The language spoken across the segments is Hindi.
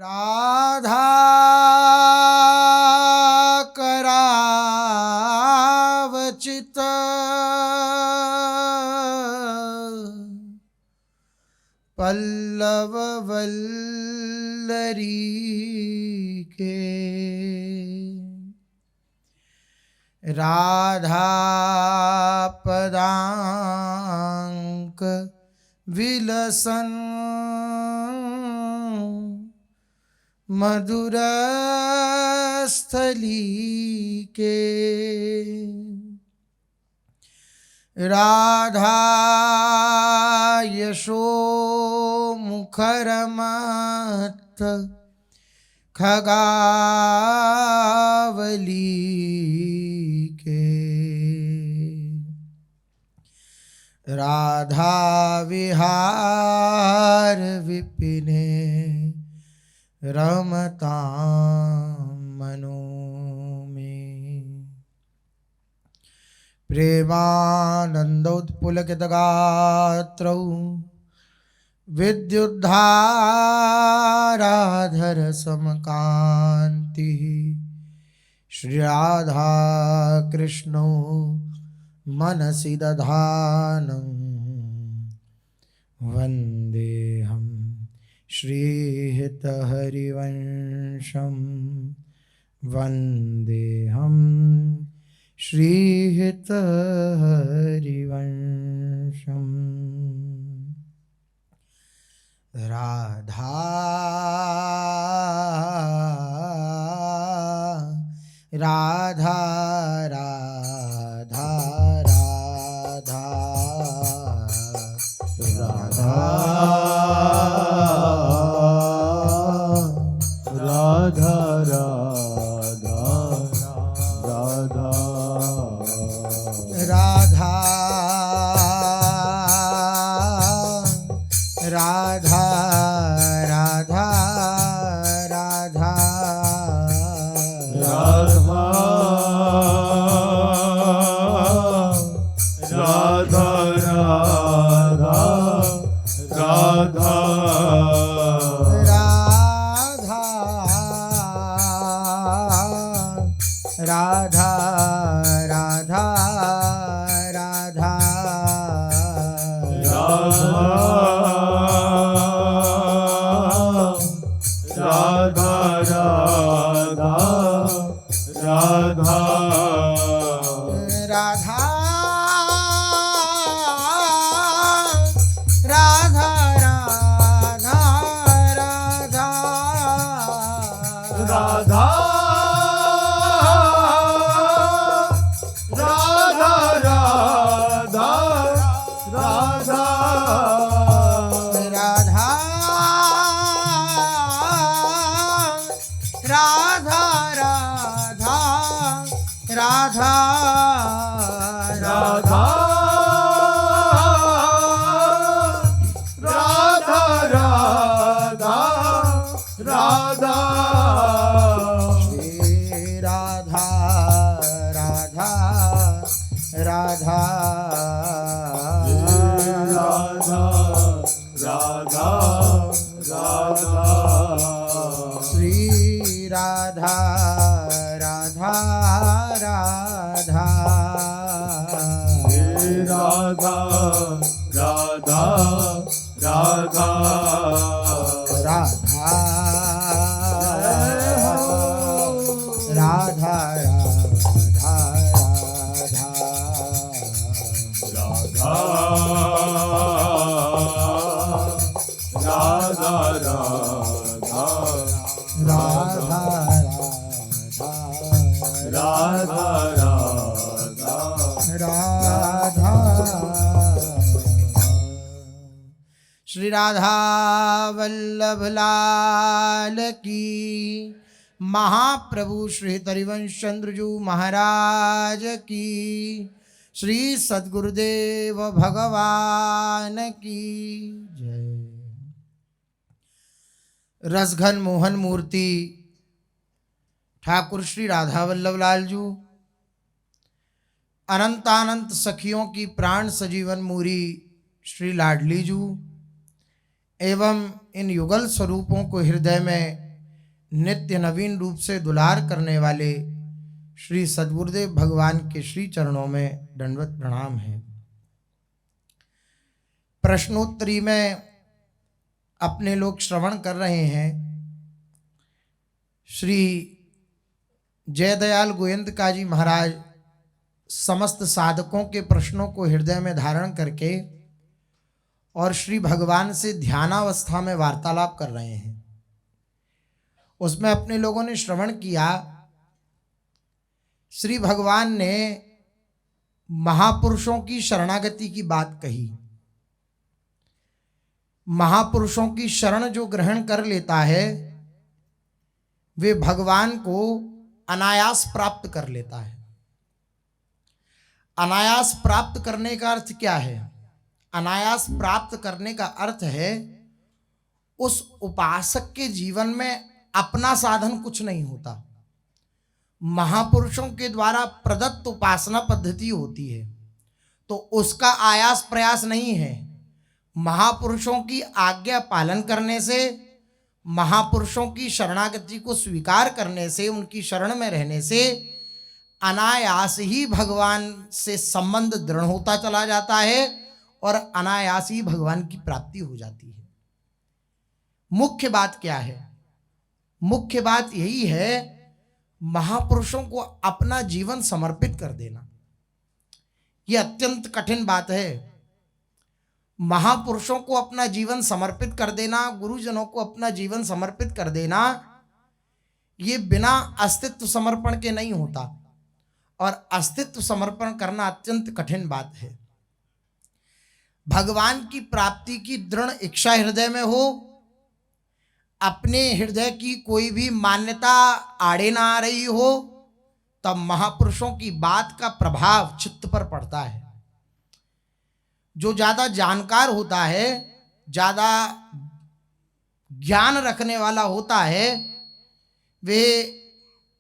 राधा करावचित पल्लव वल्लरी के राधा पदांक विलसन मधुर स्थली के राधा यशो मुखरमथ खगावली के राधा विहार विपिने रमता मनो में प्रेमानंदोत्पुलकितगात्रौ विद्युद्धाराधर समकांति श्री राधा कृष्णो मनसि दधानं वन्देऽहं श्रीहितहरिवंशं वन्देऽहं श्रीहितहरिवंशम् राधा राधा राधा राधा राधा राधा राधा राधा राधा राधा राधा राधा राधा राधा राधा राधा राधा श्री राधा राधा राधा राधा राधा राधा राधा राधा श्री राधा वल्लभ लाल की, महाप्रभु श्री हरिवंश चंद्रजू महाराज की, श्री सद्गुरुदेव भगवान की जय। रसघन मोहन मूर्ति ठाकुर श्री राधा वल्लभ लाल जू, अनंतानंत सखियों की प्राण सजीवन मूरी श्री लाडली जू एवं इन युगल स्वरूपों को हृदय में नित्य नवीन रूप से दुलार करने वाले श्री सद्गुरुदेव भगवान के श्री चरणों में दंडवत प्रणाम है। प्रश्नोत्तरी में अपने लोग श्रवण कर रहे हैं। श्री जयदयाल गोयंदका जी महाराज समस्त साधकों के प्रश्नों को हृदय में धारण करके और श्री भगवान से ध्यानावस्था में वार्तालाप कर रहे हैं। उसमें अपने लोगों ने श्रवण किया, श्री भगवान ने महापुरुषों की शरणागति की बात कही। महापुरुषों की शरण जो ग्रहण कर लेता है वे भगवान को अनायास प्राप्त कर लेता है। अनायास प्राप्त करने का अर्थ क्या है? अनायास प्राप्त करने का अर्थ है उस उपासक के जीवन में अपना साधन कुछ नहीं होता। महापुरुषों के द्वारा प्रदत्त उपासना पद्धति होती है तो उसका आयास प्रयास नहीं है। महापुरुषों की आज्ञा पालन करने से, महापुरुषों की शरणागति को स्वीकार करने से, उनकी शरण में रहने से अनायास ही भगवान से संबंध दृढ़ होता चला जाता है और अनायास ही भगवान की प्राप्ति हो जाती है। मुख्य बात क्या है? मुख्य बात यही है महापुरुषों को अपना जीवन समर्पित कर देना। यह अत्यंत कठिन बात है। महापुरुषों को अपना जीवन समर्पित कर देना, गुरुजनों को अपना जीवन समर्पित कर देना, ये बिना अस्तित्व समर्पण के नहीं होता और अस्तित्व समर्पण करना अत्यंत कठिन बात है। भगवान की प्राप्ति की दृढ़ इच्छा हृदय में हो, अपने हृदय की कोई भी मान्यता आड़े ना आ रही हो, तब महापुरुषों की बात का प्रभाव चित्त पर पड़ता है। जो ज्यादा जानकार होता है, ज्यादा ज्ञान रखने वाला होता है, वे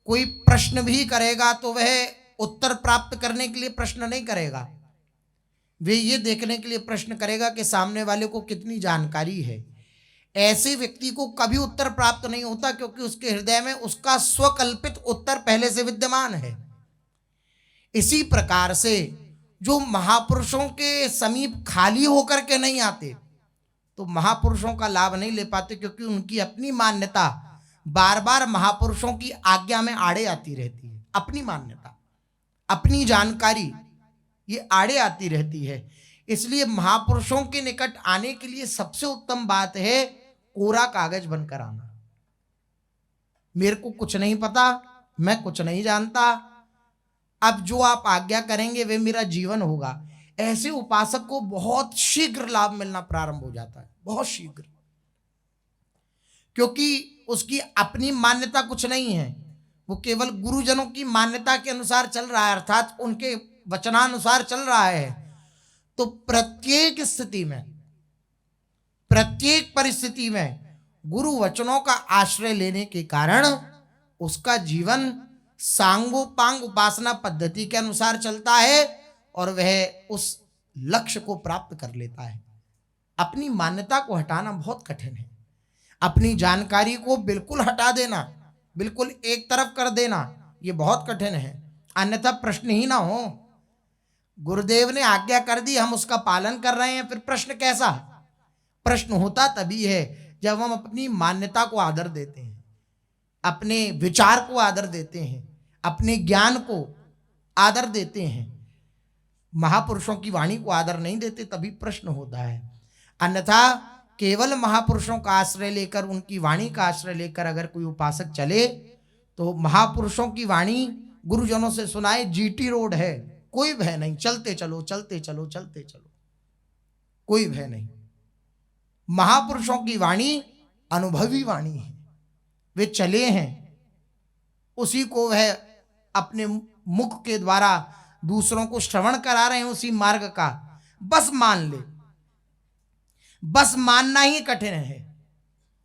कोई प्रश्न भी करेगा तो वह उत्तर प्राप्त करने के लिए प्रश्न नहीं करेगा, वे ये देखने के लिए प्रश्न करेगा कि सामने वाले को कितनी जानकारी है। ऐसे व्यक्ति को कभी उत्तर प्राप्त नहीं होता क्योंकि उसके हृदय में उसका स्वकल्पित उत्तर पहले से विद्यमान है। इसी प्रकार से जो महापुरुषों के समीप खाली होकर के नहीं आते तो महापुरुषों का लाभ नहीं ले पाते, क्योंकि उनकी अपनी मान्यता बार बार महापुरुषों की आज्ञा में आड़े आती रहती है। अपनी मान्यता, अपनी जानकारी ये आड़े आती रहती है। इसलिए महापुरुषों के निकट आने के लिए सबसे उत्तम बात है कोरा कागज बनकर आना। मेरे को कुछ नहीं पता, मैं कुछ नहीं जानता, अब जो आप आज्ञा करेंगे वे मेरा जीवन होगा। ऐसे उपासक को बहुत शीघ्र लाभ मिलना प्रारंभ हो जाता है, बहुत शीघ्र, क्योंकि उसकी अपनी मान्यता कुछ नहीं है। वो केवल गुरुजनों की मान्यता के अनुसार चल रहा है, अर्थात उनके वचनानुसार चल रहा है। तो प्रत्येक स्थिति में, प्रत्येक परिस्थिति में गुरु वचनों का आश्रय लेने के कारण उसका जीवन सांगोपांग उपासना पद्धति के अनुसार चलता है और वह उस लक्ष्य को प्राप्त कर लेता है। अपनी मान्यता को हटाना बहुत कठिन है। अपनी जानकारी को बिल्कुल हटा देना, बिल्कुल एक तरफ कर देना, ये बहुत कठिन है। अन्यथा प्रश्न ही ना हो। गुरुदेव ने आज्ञा कर दी, हम उसका पालन कर रहे हैं, फिर प्रश्न कैसा? प्रश्न होता तभी है जब हम अपनी मान्यता को आदर देते हैं, अपने विचार को आदर देते हैं, अपने ज्ञान को आदर देते हैं। महापुरुषों की वाणी को आदर नहीं देते तभी प्रश्न होता है। अन्यथा केवल महापुरुषों का आश्रय लेकर, उनकी वाणी का आश्रय लेकर अगर कोई उपासक चले तो महापुरुषों की वाणी गुरुजनों से सुनाए, जीटी रोड है, कोई भय नहीं, चलते चलो चलते चलो चलते चलो, कोई भय नहीं। महापुरुषों की वाणी अनुभवी वाणी है, वे चले हैं, उसी को वह अपने मुख के द्वारा दूसरों को श्रवण करा रहे हैं, उसी मार्ग का। बस मान ले, बस मानना ही कठिन है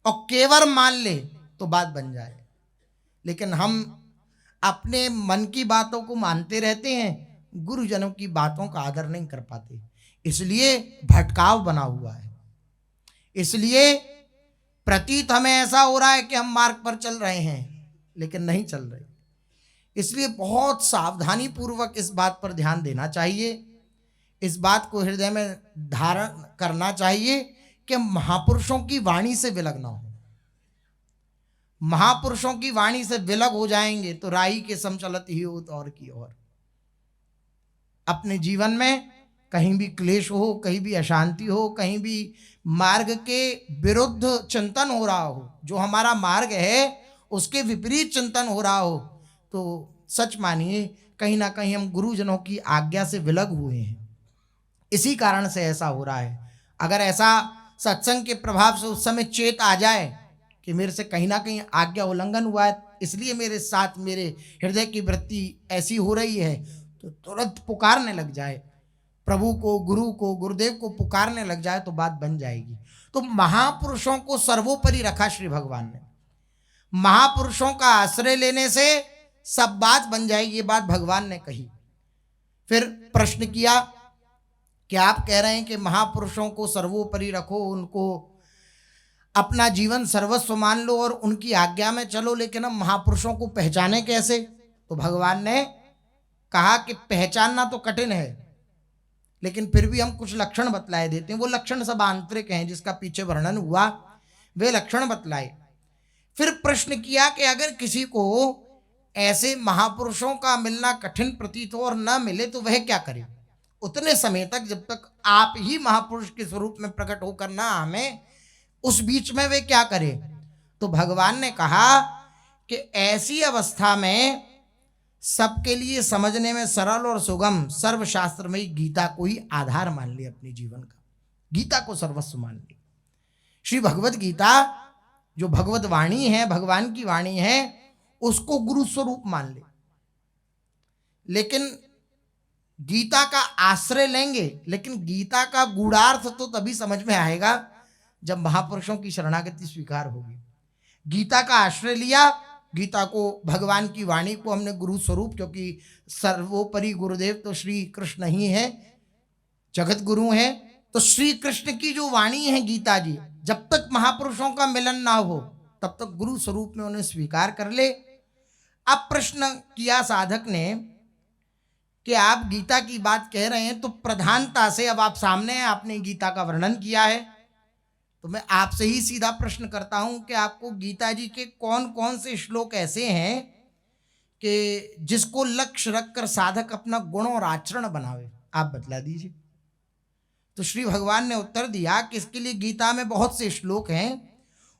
और केवल मान ले तो बात बन जाए। लेकिन हम अपने मन की बातों को मानते रहते हैं, गुरुजनों की बातों का आदर नहीं कर पाते, इसलिए भटकाव बना हुआ है। इसलिए प्रतीत हमें ऐसा हो रहा है कि हम मार्ग पर चल रहे हैं, लेकिन नहीं चल रहे। इसलिए बहुत सावधानी पूर्वक इस बात पर ध्यान देना चाहिए, इस बात को हृदय में धारण करना चाहिए कि महापुरुषों की वाणी से विलग ना हो। महापुरुषों की वाणी से विलग हो जाएंगे तो राही के सम चलत ही हो तो और की और। अपने जीवन में कहीं भी क्लेश हो, कहीं भी अशांति हो, कहीं भी मार्ग के विरुद्ध चिंतन हो रहा हो, जो हमारा मार्ग है उसके विपरीत चिंतन हो रहा हो, तो सच मानिए कहीं ना कहीं हम गुरुजनों की आज्ञा से विलग हुए हैं। इसी कारण से ऐसा हो रहा है। अगर ऐसा सत्संग के प्रभाव से उस समय चेत आ जाए कि मेरे से कहीं ना कहीं आज्ञा उल्लंघन हुआ है, इसलिए मेरे साथ मेरे हृदय की वृत्ति ऐसी हो रही है, तो तुरंत पुकारने लग जाए प्रभु को, गुरु को, गुरुदेव को पुकारने लग जाए तो बात बन जाएगी। तो महापुरुषों को सर्वोपरि रखा श्री भगवान ने। महापुरुषों का आश्रय लेने से सब बात बन जाएगी, ये बात भगवान ने कही। फिर प्रश्न किया कि आप कह रहे हैं कि महापुरुषों को सर्वोपरि रखो, उनको अपना जीवन सर्वस्व मान लो और उनकी आज्ञा में चलो, लेकिन हम महापुरुषों को पहचाने कैसे? तो भगवान ने कहा कि पहचानना तो कठिन है, लेकिन फिर भी हम कुछ लक्षण बतलाए देते हैं। वो लक्षण सब आंतरिक हैं, जिसका पीछे वर्णन हुआ, वे लक्षण बतलाए। फिर प्रश्न किया कि अगर किसी को ऐसे महापुरुषों का मिलना कठिन प्रतीत हो और न मिले तो वह क्या करे? उतने समय तक जब तक आप ही महापुरुष के स्वरूप में प्रकट होकर ना हमें, उस बीच में वे क्या करे? तो भगवान ने कहा कि ऐसी अवस्था में सबके लिए समझने में सरल और सुगम सर्वशास्त्रमयी गीता को ही आधार मान ले, अपने जीवन का गीता को सर्वस्व मान ले। श्री भगवत गीता जो भगवत वाणी है, भगवान की वाणी है, उसको गुरु स्वरूप मान ले। लेकिन गीता का आश्रय लेंगे, लेकिन गीता का गूढ़ार्थ तो तभी समझ में आएगा जब महापुरुषों की शरणागति स्वीकार होगी। गीता का आश्रय लिया, गीता को, भगवान की वाणी को हमने गुरु स्वरूप, क्योंकि सर्वोपरि गुरुदेव तो श्री कृष्ण ही है, जगत गुरु है। तो श्री कृष्ण की जो वाणी है गीता जी, जब तक महापुरुषों का मिलन ना हो तब तक गुरु स्वरूप में उन्हें स्वीकार कर ले। अब प्रश्न किया साधक ने कि आप गीता की बात कह रहे हैं, तो प्रधानता से अब आप सामने हैं, आपने गीता का वर्णन किया है, तो मैं आपसे ही सीधा प्रश्न करता हूं कि आपको गीता जी के कौन कौन से श्लोक ऐसे हैं कि जिसको लक्ष्य रखकर साधक अपना गुण और आचरण बनावे, आप बतला दीजिए। तो श्री भगवान ने उत्तर दिया कि इसके लिए गीता में बहुत से श्लोक हैं,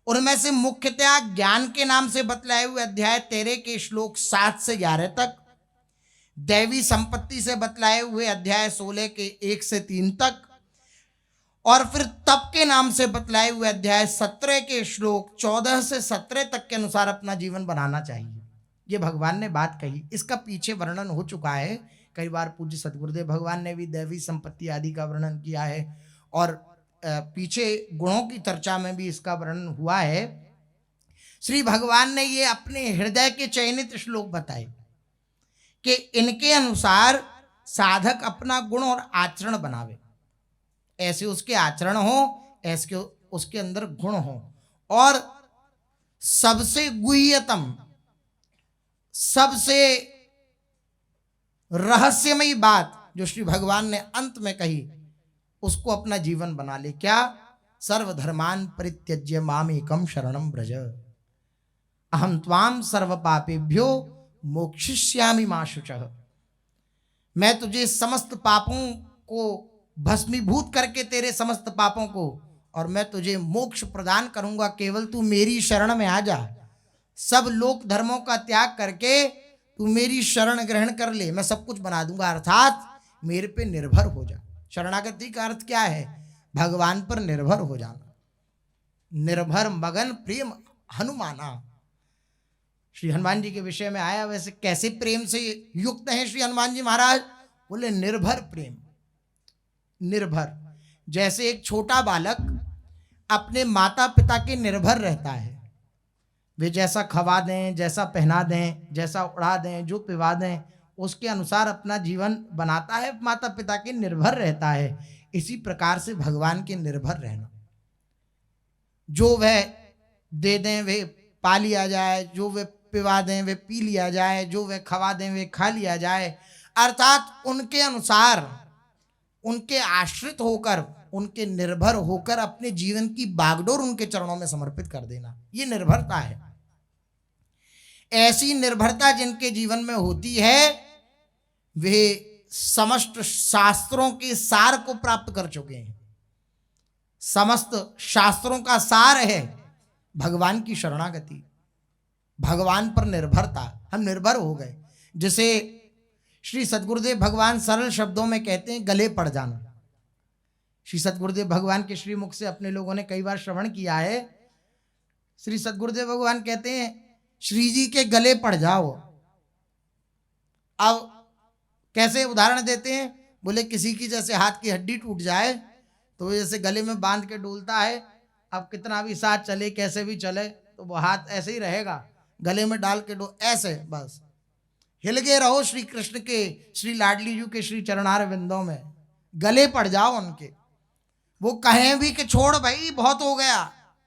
उनमें से मुख्यतया ज्ञान के नाम से बतलाए हुए अध्याय 13 के श्लोक 7 से 11 तक, दैवी संपत्ति से बतलाए हुए अध्याय 16 के 1 से 3 तक, और फिर तप के नाम से बतलाए हुए अध्याय 17 के श्लोक 14 से 17 तक के अनुसार अपना जीवन बनाना चाहिए। ये भगवान ने बात कही, इसका पीछे वर्णन हो चुका है कई बार। पूज्य सतगुरुदेव भगवान ने भी दैवी संपत्ति आदि का वर्णन किया है, और पीछे गुणों की चर्चा में भी इसका वर्णन हुआ है। श्री भगवान ने ये अपने हृदय के चयनित श्लोक बताए कि इनके अनुसार साधक अपना गुण और आचरण बनावे, ऐसे उसके आचरण हो, ऐसे उसके अंदर गुण हो। और सबसे गुह्यतम, सबसे रहस्यमयी बात जो श्री भगवान ने अंत में कही, उसको अपना जीवन बना ले। क्या? सर्वधर्मान परित्यज्य मामेकम शरणम व्रज, अहम त्वाम सर्व पापेभ्यो मोक्षयिष्यामि मा शुचः। मैं तुझे समस्त पापों को भस्मीभूत करके, तेरे समस्त पापों को, और मैं तुझे मोक्ष प्रदान करूंगा, केवल तू मेरी शरण में आ जा। सब लोक धर्मों का त्याग करके तू मेरी शरण ग्रहण कर ले, मैं सब कुछ बना दूंगा, अर्थात मेरे पे निर्भर हो जा। शरणागति का अर्थ क्या है? भगवान पर निर्भर हो जाना। निर्भर मगन प्रेम हनुमाना, श्री हनुमान जी के विषय में आया। वैसे कैसे प्रेम से युक्त हैं श्री हनुमान जी महाराज? बोले निर्भर प्रेम। निर्भर, जैसे एक छोटा बालक अपने माता पिता के निर्भर रहता है, वे जैसा खवा दें, जैसा पहना दें, जैसा उड़ा दें, जो पिवा दें, उसके अनुसार अपना जीवन बनाता है, माता पिता के निर्भर रहता है। इसी प्रकार से भगवान के निर्भर रहना, जो वह दे दें वे पा लिया जाए, जो वे पिवा दें वे पी लिया जाए, जो वे खवा दें वे खा लिया जाए। अर्थात उनके अनुसार, उनके आश्रित होकर, उनके निर्भर होकर अपने जीवन की बागडोर उनके चरणों में समर्पित कर देना, ये निर्भरता है। ऐसी निर्भरता जिनके जीवन में होती है वे समस्त शास्त्रों के सार को प्राप्त कर चुके हैं। समस्त शास्त्रों का सार है भगवान की शरणागति, भगवान पर निर्भरता। हम निर्भर हो गए। जिसे श्री सद्गुरुदेव भगवान सरल शब्दों में कहते हैं गले पड़ जाना। श्री सद्गुरुदेव भगवान के श्री मुख से अपने लोगों ने कई बार श्रवण किया है। श्री सद्गुरुदेव भगवान कहते हैं श्री जी के गले पड़ जाओ। अब कैसे उदाहरण देते हैं? बोले किसी की जैसे हाथ की हड्डी टूट जाए तो वो जैसे गले में बांध के डोलता है। अब कितना भी साथ चले, कैसे भी चले, तो वो हाथ ऐसे ही रहेगा, गले में डाल के ऐसे बस हिल गए रहो श्री कृष्ण के, श्री लाडली जी के श्री चरणार विंदों में, गले पड़ जाओ उनके। वो कहें भी कि छोड़ भाई बहुत हो गया,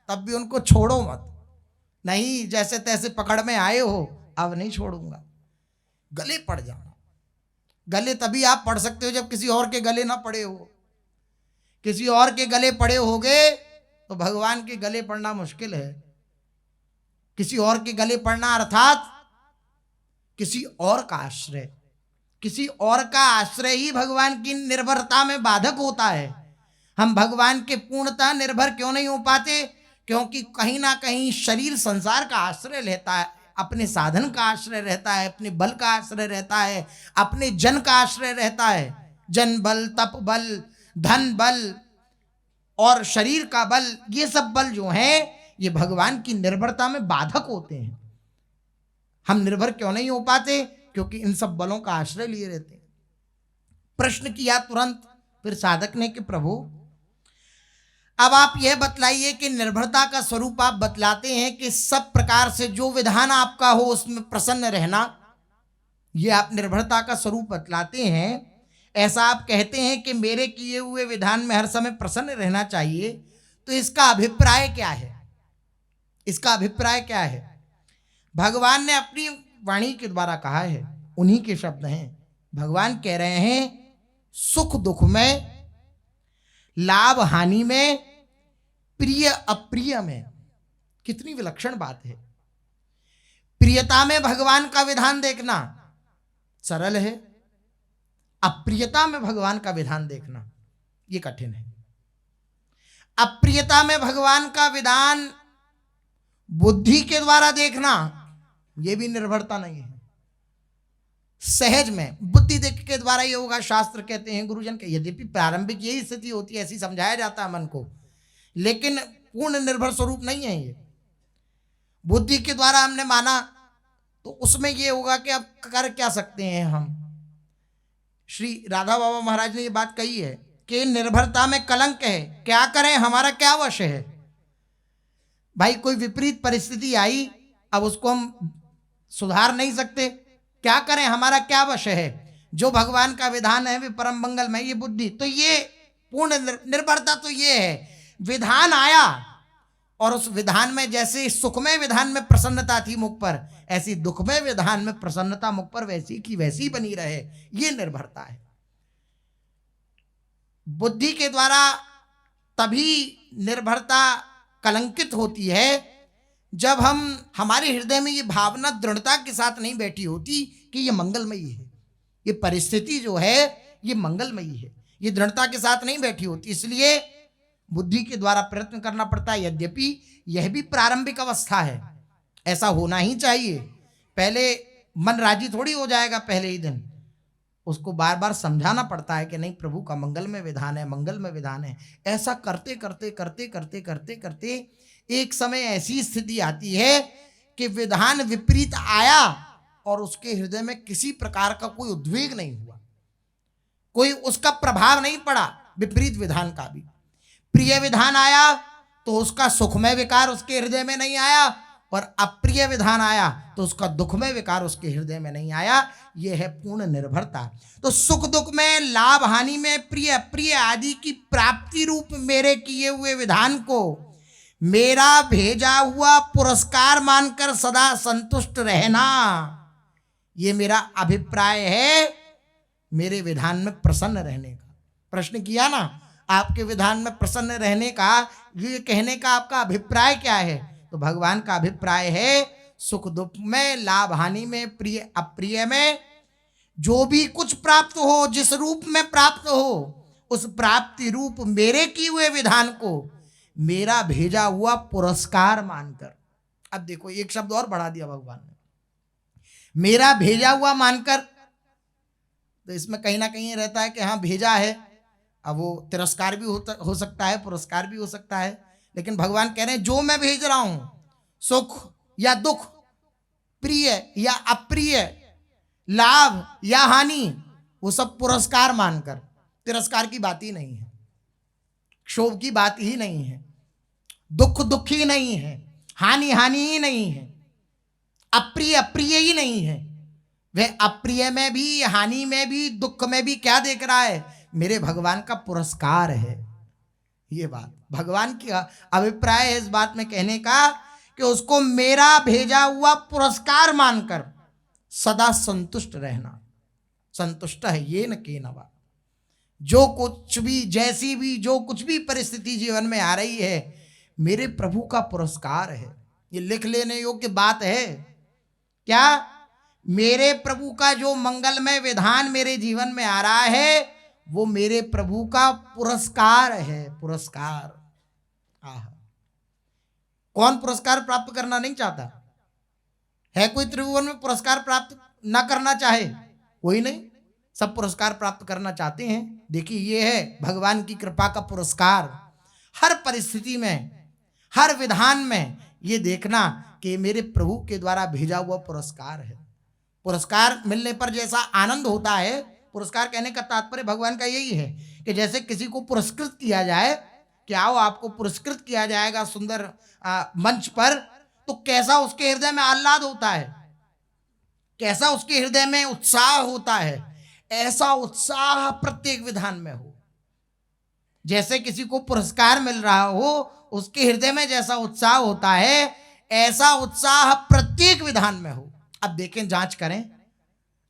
तब भी उनको छोड़ो मत। नहीं, जैसे तैसे पकड़ में आए हो, अब नहीं छोड़ूंगा। गले पड़ जाना। गले तभी आप पढ़ सकते हो जब किसी और के गले ना पड़े हो। किसी और के गले पड़े होगे तो भगवान के गले पड़ना मुश्किल है। किसी और के गले पड़ना अर्थात किसी और का आश्रय, किसी और का आश्रय ही भगवान की निर्भरता में बाधक होता है। हम भगवान के पूर्णतः निर्भर क्यों नहीं हो पाते? क्योंकि कहीं ना कहीं शरीर संसार का आश्रय लेता है, अपने साधन का आश्रय रहता है, अपने बल का आश्रय रहता है, अपने जन का आश्रय रहता है। जन बल, तप बल, धन बल और शरीर का बल, ये सब बल जो हैं ये भगवान की निर्भरता में बाधक होते हैं। हम निर्भर क्यों नहीं हो पाते? क्योंकि इन सब बलों का आश्रय लिए रहते हैं। प्रश्न किया तुरंत फिर साधक ने कि प्रभु अब आप यह बतलाइए कि निर्भरता का स्वरूप आप बतलाते हैं कि सब प्रकार से जो विधान आपका हो उसमें प्रसन्न रहना, ये आप निर्भरता का स्वरूप बतलाते हैं। ऐसा आप कहते हैं कि मेरे किए हुए विधान में हर समय प्रसन्न रहना चाहिए, तो इसका अभिप्राय क्या है? इसका अभिप्राय क्या है? भगवान ने अपनी वाणी के द्वारा कहा है, उन्हीं के शब्द हैं। भगवान कह रहे हैं सुख दुख में, लाभ हानि में, प्रिय अप्रिय में। कितनी विलक्षण बात है। प्रियता में भगवान का विधान देखना सरल है, अप्रियता में भगवान का विधान देखना ये कठिन है। अप्रियता में भगवान का विधान बुद्धि के द्वारा देखना ये भी निर्भरता नहीं है। सहज में बुद्धि देख के द्वारा ये होगा, शास्त्र कहते हैं, गुरुजन के, यद्यपि प्रारंभिक यही स्थिति होती है, ऐसी समझाया जाता है मन को, लेकिन पूर्ण निर्भर स्वरूप नहीं है ये। बुद्धि के द्वारा हमने माना तो उसमें ये होगा कि अब कर क्या सकते हैं हम। श्री राधा बाबा महाराज ने ये बात कही है कि निर्भरता में कलंक है, क्या करें, हमारा क्या वश है। भाई कोई विपरीत परिस्थिति आई, अब उसको हम सुधार नहीं सकते, क्या करें, हमारा क्या वश है। जो भगवान का विधान है वे परम मंगलमय, ये बुद्धि, तो ये पूर्ण निर्भरता तो ये है। विधान आया और उस विधान में जैसे सुखमय विधान में प्रसन्नता थी मुख पर, ऐसी दुखमय विधान में प्रसन्नता मुख पर वैसी की वैसी बनी रहे, ये निर्भरता है। बुद्धि के द्वारा तभी निर्भरता कलंकित होती है जब हमारे हृदय में ये भावना दृढ़ता के साथ नहीं बैठी होती कि ये मंगलमयी है, ये परिस्थिति जो है ये मंगलमयी है, ये दृढ़ता के साथ नहीं बैठी होती। इसलिए बुद्धि के द्वारा प्रयत्न करना पड़ता है। यद्यपि यह भी प्रारंभिक अवस्था है, ऐसा होना ही चाहिए। पहले मन राजी थोड़ी हो जाएगा पहले ही दिन, उसको बार बार समझाना पड़ता है कि नहीं, प्रभु का मंगलमय विधान है, मंगलमय विधान है। ऐसा करते करते करते करते करते करते एक समय ऐसी स्थिति आती है कि विधान विपरीत आया और उसके हृदय में किसी प्रकार का कोई उद्वेग नहीं हुआ, कोई उसका प्रभाव नहीं पड़ा विपरीत विधान का भी। प्रिय विधान आया तो उसका सुखमय विकार उसके हृदय में नहीं आया, और अप्रिय विधान आया तो उसका दुखमय विकार उसके हृदय में नहीं आया। यह है पूर्ण निर्भरता। तो सुख दुख में, लाभ हानि में, प्रिय अप्रिय आदि की प्राप्ति रूप मेरे किए हुए विधान को मेरा भेजा हुआ पुरस्कार मानकर सदा संतुष्ट रहना, ये मेरा अभिप्राय है। मेरे विधान में प्रसन्न रहने का प्रश्न किया ना, आपके विधान में प्रसन्न रहने का ये कहने का आपका अभिप्राय क्या है? तो भगवान का अभिप्राय है सुख दुख में, लाभ हानि में, प्रिय अप्रिय में, जो भी कुछ प्राप्त हो, जिस रूप में प्राप्त हो, उस प्राप्ति रूप मेरे किए हुए विधान को मेरा भेजा हुआ पुरस्कार मानकर। अब देखो एक शब्द और बढ़ा दिया भगवान ने, मेरा भेजा हुआ मानकर। तो इसमें कहीं ना कहीं रहता है कि हाँ भेजा है, अब वो तिरस्कार भी हो सकता है, पुरस्कार भी हो सकता है। लेकिन भगवान कह रहे हैं जो मैं भेज रहा हूं, सुख या दुख, प्रिय या अप्रिय, लाभ या हानि, वो सब पुरस्कार मानकर। तिरस्कार की बात ही नहीं है, क्षोभ की बात ही नहीं है, दुख दुख ही नहीं है, हानि हानि ही नहीं है, अप्रिय अप्रिय ही नहीं है। वह अप्रिय में भी, हानि में भी, दुख में भी क्या देख रहा है? मेरे भगवान का पुरस्कार है। ये बात भगवान की अभिप्राय है इस बात में कहने का कि उसको मेरा भेजा हुआ पुरस्कार मानकर सदा संतुष्ट रहना। संतुष्ट है ये न के नवा, जो कुछ भी, जैसी भी, जो कुछ भी परिस्थिति जीवन में आ रही है, मेरे प्रभु का पुरस्कार है। ये लिख लेने योग्य बात है। क्या? मेरे प्रभु का जो मंगलमय विधान मेरे जीवन में आ रहा है, वो मेरे प्रभु का पुरस्कार है। पुरस्कार, आह, कौन पुरस्कार प्राप्त करना नहीं चाहता है? कोई त्रिभुवन में पुरस्कार प्राप्त ना करना चाहे? कोई नहीं, सब पुरस्कार प्राप्त करना चाहते हैं। देखिए ये है भगवान की कृपा का पुरस्कार। हर परिस्थिति में, हर विधान में ये देखना कि मेरे प्रभु के द्वारा भेजा हुआ पुरस्कार है। पुरस्कार मिलने पर जैसा आनंद होता है, पुरस्कार कहने का तात्पर्य भगवान का यही है कि जैसे किसी को पुरस्कृत किया जाए, कि आओ आपको पुरस्कृत किया जाएगा सुंदर मंच पर, तो कैसा उसके हृदय में आह्लाद होता है, कैसा उसके हृदय में उत्साह होता है। ऐसा उत्साह प्रत्येक विधान में हो। जैसे किसी को पुरस्कार मिल रहा हो, उसके हृदय में जैसा उत्साह होता है, ऐसा उत्साह प्रत्येक विधान में हो। अब देखें, जांच करें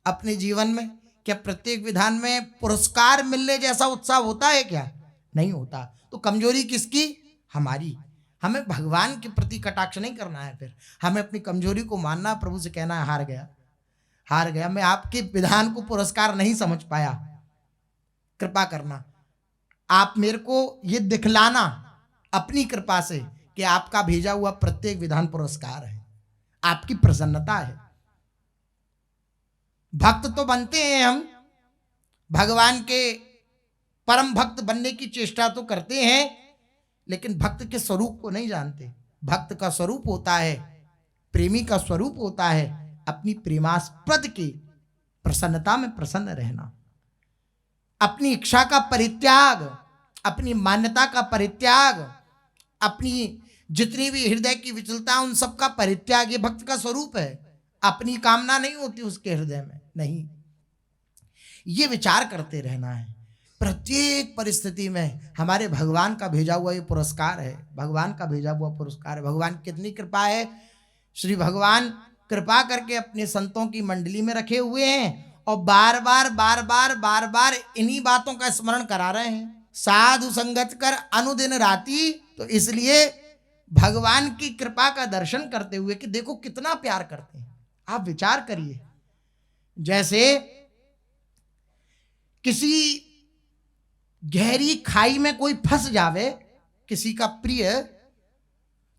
अपने जीवन में, क्या प्रत्येक विधान में पुरस्कार मिलने जैसा उत्साह होता है? क्या नहीं होता? तो कमजोरी किसकी? हमारी। हमें भगवान के प्रति कटाक्ष नहीं करना है, फिर हमें अपनी कमजोरी को मानना, प्रभु से कहना है हार गया, हार गया, मैं आपके विधान को पुरस्कार नहीं समझ पाया, कृपा करना। आप मेरे को ये दिखलाना अपनी कृपा से कि आपका भेजा हुआ प्रत्येक विधान पुरस्कार है, आपकी प्रसन्नता है। भक्त तो बनते हैं हम, भगवान के परम भक्त बनने की चेष्टा तो करते हैं, लेकिन भक्त के स्वरूप को नहीं जानते। भक्त का स्वरूप होता है, प्रेमी का स्वरूप होता है अपनी प्रेमास्पद की प्रसन्नता में प्रसन्न रहना, अपनी इच्छा का परित्याग, अपनी मान्यता का परित्याग, अपनी जितनी भी हृदय की विचलता, उन सब का परित्याग। ये भक्त का स्वरूप है। अपनी कामना नहीं होती उसके हृदय में, नहीं। ये विचार करते रहना है प्रत्येक परिस्थिति में। हमारे भगवान का भेजा हुआ ये पुरस्कार है, भगवान का भेजा हुआ पुरस्कार है। भगवान कितनी कृपा है। श्री भगवान कृपा करके अपने संतों की मंडली में रखे हुए हैं और बार बार इन्हीं बातों का स्मरण करा रहे हैं। साधु संगत कर अनुदिन राती। तो इसलिए भगवान की कृपा का दर्शन करते हुए कि देखो कितना प्यार करते हैं। आप विचार करिए, जैसे किसी गहरी खाई में कोई फंस जावे, किसी का प्रिय,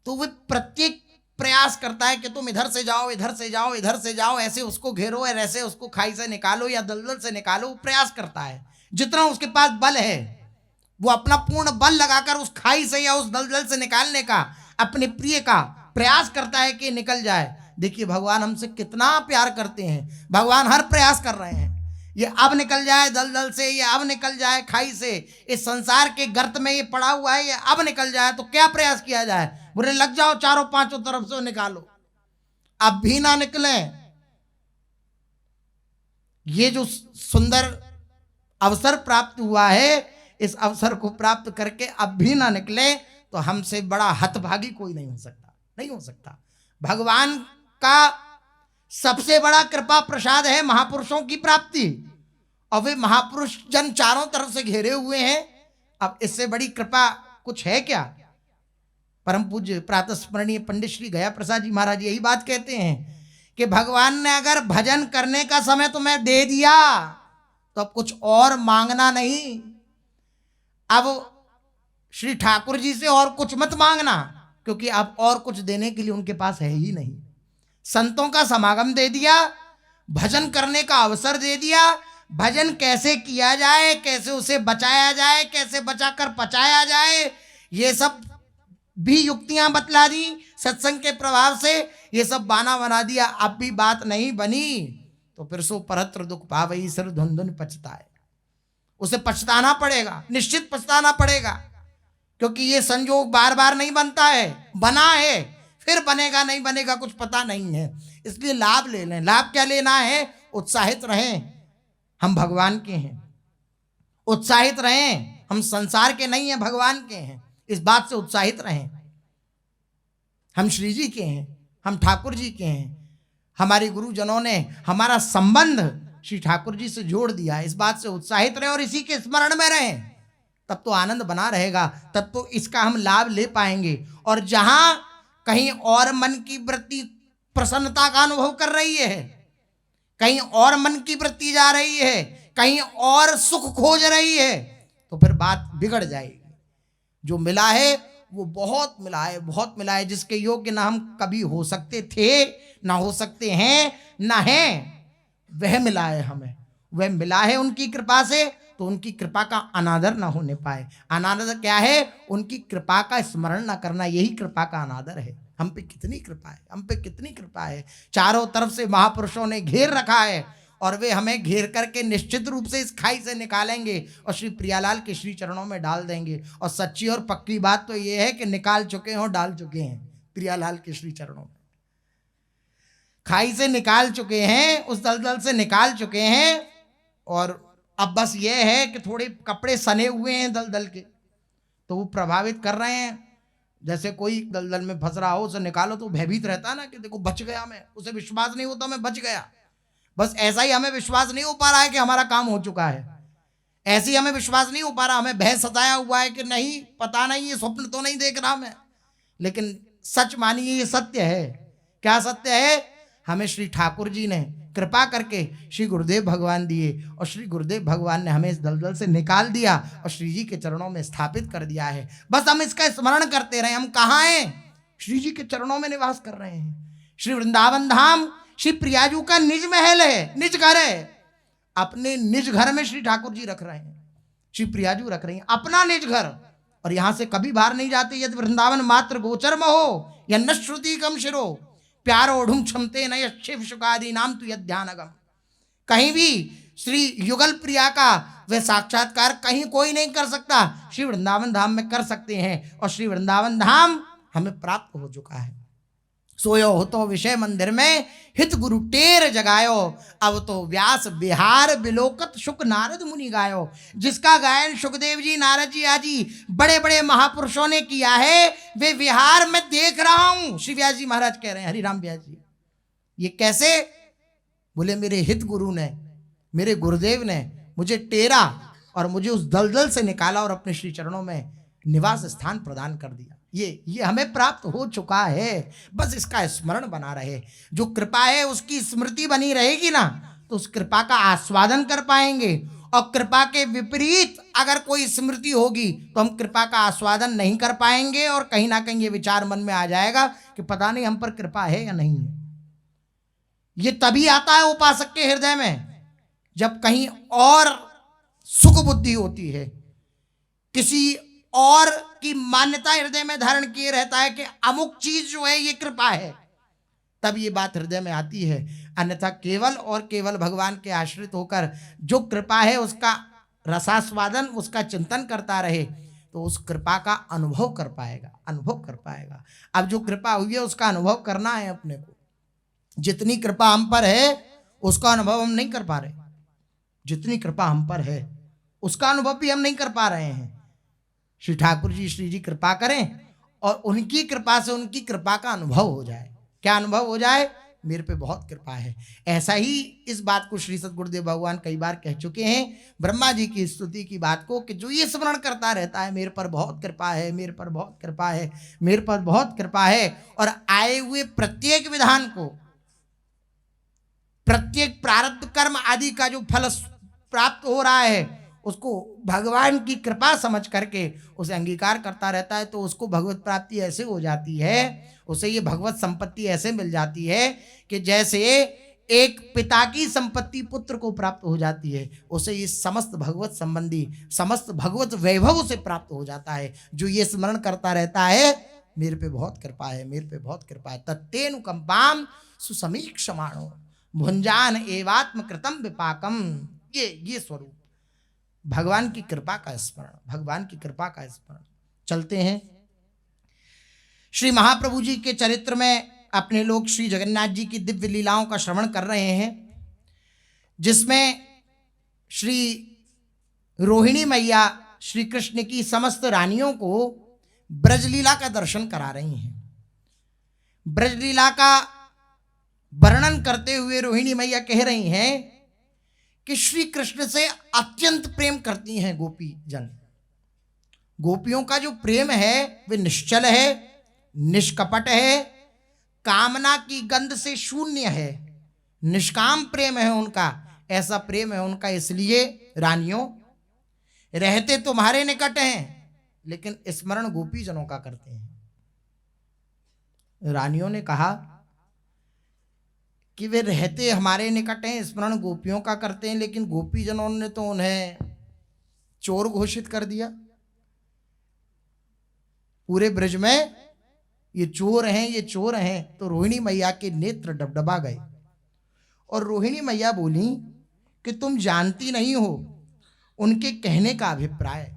तो वह प्रत्येक प्रयास करता है कि तुम इधर से जाओ, इधर से जाओ, इधर से जाओ, ऐसे उसको घेरो और ऐसे उसको खाई से निकालो या दलदल से निकालो। वो प्रयास करता है, जितना उसके पास बल है वो अपना पूर्ण बल लगाकर उस खाई से या उस दलदल से निकालने का, अपने प्रिय का प्रयास करता है कि निकल जाए। देखिए भगवान हमसे कितना प्यार करते हैं। भगवान हर प्रयास कर रहे हैं, ये अब निकल जाए दलदल से, ये अब निकल जाए खाई से, इस संसार के गर्त में ये पड़ा हुआ है, ये अब निकल जाए। तो क्या प्रयास किया जाए? बुरे लग जाओ, चारों पांचों तरफ से निकालो, अब भी ना निकले। ये जो सुंदर अवसर प्राप्त हुआ है, इस अवसर को प्राप्त करके अब भी ना निकले तो हमसे बड़ा हतभागी कोई नहीं हो सकता, नहीं हो सकता। भगवान का सबसे बड़ा कृपा प्रसाद है महापुरुषों की प्राप्ति, और वे महापुरुष जन चारों तरफ से घेरे हुए हैं। अब इससे बड़ी कृपा कुछ है क्या? परम पूज्य प्रातः स्मरणीय पंडित श्री गया प्रसाद जी महाराज यही बात कहते हैं कि भगवान ने अगर भजन करने का समय तुम्हें दे दिया तो अब कुछ और मांगना नहीं। अब श्री ठाकुर जी से और कुछ मत मांगना, क्योंकि अब और कुछ देने के लिए उनके पास है ही नहीं। संतों का समागम दे दिया, भजन करने का अवसर दे दिया, भजन कैसे किया जाए, कैसे उसे बचाया जाए, कैसे बचाकर पचाया जाए, ये सब भी युक्तियां बतला दी सत्संग के प्रभाव से, ये सब बाना बना दिया। अब भी बात नहीं बनी तो फिर सो परत्र दुख पावई सिर धुन धुन पछताए। उसे पछताना पड़ेगा, निश्चित पछताना पड़ेगा, क्योंकि ये संयोग बार बार नहीं बनता है, बना है फिर बनेगा, नहीं बनेगा कुछ पता नहीं है। इसलिए लाभ ले लें। लाभ क्या लेना है? उत्साहित रहें, हम भगवान के हैं। उत्साहित रहें, हम संसार के नहीं हैं, भगवान के हैं। इस बात से उत्साहित रहें। हम श्री जी के हैं, हम ठाकुर जी के हैं। हमारे गुरुजनों ने हमारा संबंध श्री ठाकुर जी से जोड़ दिया। इस बात से उत्साहित रहें और इसी के स्मरण में रहें, तब तो आनंद बना रहेगा, तब तो इसका हम लाभ ले पाएंगे। और जहां कहीं और मन की वृत्ति प्रसन्नता का अनुभव कर रही है, कहीं और मन की वृत्ति जा रही है, कहीं और सुख खोज रही है, तो फिर बात बिगड़ जाएगी। जो मिला है वो बहुत मिला है, बहुत मिला है, जिसके योग्य ना हम कभी हो सकते थे, ना हो सकते हैं, ना हैं, वह मिला है हमें। वह मिला है उनकी कृपा से, तो उनकी कृपा का अनादर ना होने पाए। अनादर क्या है? उनकी कृपा का स्मरण ना करना, यही कृपा का अनादर है। हम पे कितनी कृपा है, हम पे कितनी कृपा है। चारों तरफ से महापुरुषों ने घेर रखा है और वे हमें घेर करके निश्चित रूप से इस खाई से निकालेंगे और श्री प्रियालाल के श्री चरणों में डाल देंगे। और सच्ची और पक्की बात तो ये है कि निकाल चुके हैं और डाल चुके हैं प्रियालाल के श्री चरणों में। खाई से निकाल चुके हैं, उस दलदल से निकाल चुके हैं, और अब बस ये है कि थोड़े कपड़े सने हुए हैं दलदल के, तो वो प्रभावित कर रहे हैं। जैसे कोई दलदल में फंस रहा हो, उसे निकालो तो भयभीत रहता है ना कि देखो बच गया मैं, उसे विश्वास नहीं होता मैं बच गया। बस ऐसा ही हमें विश्वास नहीं हो पा रहा है कि हमारा काम हो चुका है। ऐसे ही हमें विश्वास नहीं हो पा रहा, हमें भय सताया हुआ है कि नहीं, पता नहीं, ये स्वप्न तो नहीं देख रहा मैं। लेकिन सच मानिए ये सत्य है। क्या सत्य है? हमें श्री ठाकुर जी ने कृपा करके श्री गुरुदेव भगवान दिए, और श्री गुरुदेव भगवान ने हमें इस दलदल से निकाल दिया और श्री जी के चरणों में स्थापित कर दिया है। बस हम इसका स्मरण करते रहें। हम कहाँ हैं? श्री जी के चरणों में निवास कर रहे हैं। श्री वृंदावन धाम श्री प्रियाजू का निज महल है, निज घर है। अपने निज घर में श्री ठाकुर जी रख रहे हैं, श्री प्रियाजू रख रही हैं अपना निज घर, और यहां से कभी बाहर नहीं जाते। यदि वृंदावन मात्र गोचर में हो या न श्रुति कम शिरो प्यारो ओढ़ुम क्षमते न शिव शुकादि नाम तु यध्यानगम। कहीं भी श्री युगल प्रिया का वह साक्षात्कार कहीं कोई नहीं कर सकता, श्री वृंदावन धाम में कर सकते हैं। और श्री वृंदावन धाम हमें प्राप्त हो चुका है। सोयो हो तो विषय मंदिर में हित गुरु टेर जगायो, अब तो व्यास बिहार बिलोकत शुक नारद मुनि गायो। जिसका गायन सुखदेव जी, नारद जी आदि बड़े बड़े महापुरुषों ने किया है, वे विहार में देख रहा हूं। श्री व्यास जी महाराज कह रहे हैं, हरिराम व्यास जी। ये कैसे? बोले मेरे हित गुरु ने, मेरे गुरुदेव ने मुझे टेरा और मुझे उस दलदल से निकाला और अपने श्री चरणों में निवास स्थान प्रदान कर दिया। ये हमें प्राप्त हो चुका है। बस इसका स्मरण बना रहे। जो कृपा है उसकी स्मृति बनी रहेगी ना, तो उस कृपा का आस्वादन कर पाएंगे। और कृपा के विपरीत अगर कोई स्मृति होगी तो हम कृपा का आस्वादन नहीं कर पाएंगे, और कहीं ना कहीं ये विचार मन में आ जाएगा कि पता नहीं हम पर कृपा है या नहीं है। ये तभी आता है उपासक के हृदय में जब कहीं और सुख बुद्धि होती है, किसी और की मान्यता हृदय में धारण किए रहता है कि अमुक चीज जो है ये कृपा है, तब ये बात हृदय में आती है। अन्यथा केवल और केवल भगवान के आश्रित होकर जो कृपा है उसका रसास्वादन, उसका चिंतन करता रहे, तो उस कृपा का अनुभव कर पाएगा, अनुभव कर पाएगा। अब जो कृपा हुई है उसका अनुभव करना है अपने को। जितनी कृपा हम पर है उसका अनुभव हम नहीं कर पा रहे, जितनी कृपा हम पर है उसका अनुभव भी हम नहीं कर पा रहे हैं। श्री ठाकुर जी, श्री जी कृपा करें और उनकी कृपा से उनकी कृपा का अनुभव हो जाए। क्या अनुभव हो जाए? मेरे पे बहुत कृपा है। ऐसा ही इस बात को श्री सद्गुरुदेव भगवान कई बार कह चुके हैं ब्रह्मा जी की स्तुति की बात को, कि जो ये स्मरण करता रहता है मेरे पर बहुत कृपा है, मेरे पर बहुत कृपा है, मेरे पर बहुत कृपा है, और आए हुए प्रत्येक विधान को, प्रत्येक प्रारब्ध कर्म आदि का जो फल प्राप्त हो रहा है उसको भगवान की कृपा समझ करके उसे अंगीकार करता रहता है, तो उसको भगवत प्राप्ति ऐसे हो जाती है, उसे ये भगवत संपत्ति ऐसे मिल जाती है कि जैसे एक पिता की संपत्ति पुत्र को प्राप्त हो जाती है, उसे ये समस्त भगवत संबंधी समस्त भगवत वैभव उसे प्राप्त हो जाता है। जो ये स्मरण करता रहता है मेरे पे बहुत कृपा है, मेरे पे बहुत कृपा है, तत्तेनुकंपाम सुसमीक्षमाणो भुंजान एवात्म कृतम विपाकम। ये स्वरूप भगवान की कृपा का स्मरण, भगवान की कृपा का स्मरण। चलते हैं श्री महाप्रभु जी के चरित्र में। अपने लोग श्री जगन्नाथ जी की दिव्य लीलाओं का श्रवण कर रहे हैं, जिसमें श्री रोहिणी मैया श्री कृष्ण की समस्त रानियों को ब्रजलीला का दर्शन करा रही हैं। ब्रजलीला का वर्णन करते हुए रोहिणी मैया कह रही हैं कि श्री कृष्ण से अत्यंत प्रेम करती हैं गोपी जन। गोपियों का जो प्रेम है वे निश्चल है, निष्कपट है, कामना की गंध से शून्य है, निष्काम प्रेम है उनका, ऐसा प्रेम है उनका। इसलिए रानियों, रहते तुम्हारे निकट हैं लेकिन स्मरण गोपी जनों का करते हैं। रानियों ने कहा कि वे रहते हमारे निकट हैं, स्मरण गोपियों का करते हैं, लेकिन गोपी जनों ने तो उन्हें चोर घोषित कर दिया। पूरे ब्रज में ये चोर हैं, ये चोर हैं। तो रोहिणी मैया के नेत्र डबडबा गए और रोहिणी मैया बोली कि तुम जानती नहीं हो उनके कहने का अभिप्राय,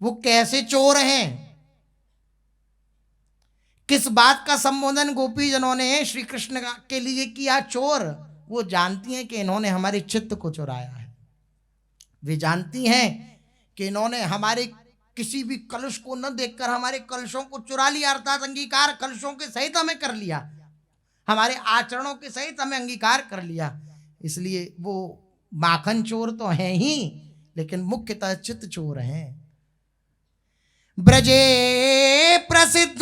वो कैसे चोर हैं, किस बात का संबोधन गोपी जनों ने श्री कृष्ण के लिए किया चोर। वो जानती हैं कि इन्होंने हमारे चित्त को चुराया है, वे जानती हैं कि इन्होंने हमारे किसी भी कलश को न देखकर हमारे कलशों को चुरा लिया, अर्थात अंगीकार कलशों के सहित हमें कर लिया, हमारे आचरणों के सहित हमें अंगीकार कर लिया। इसलिए वो माखन चोर तो हैं ही, लेकिन मुख्यतः चित्त चोर हैं। ब्रजे प्रसिद्ध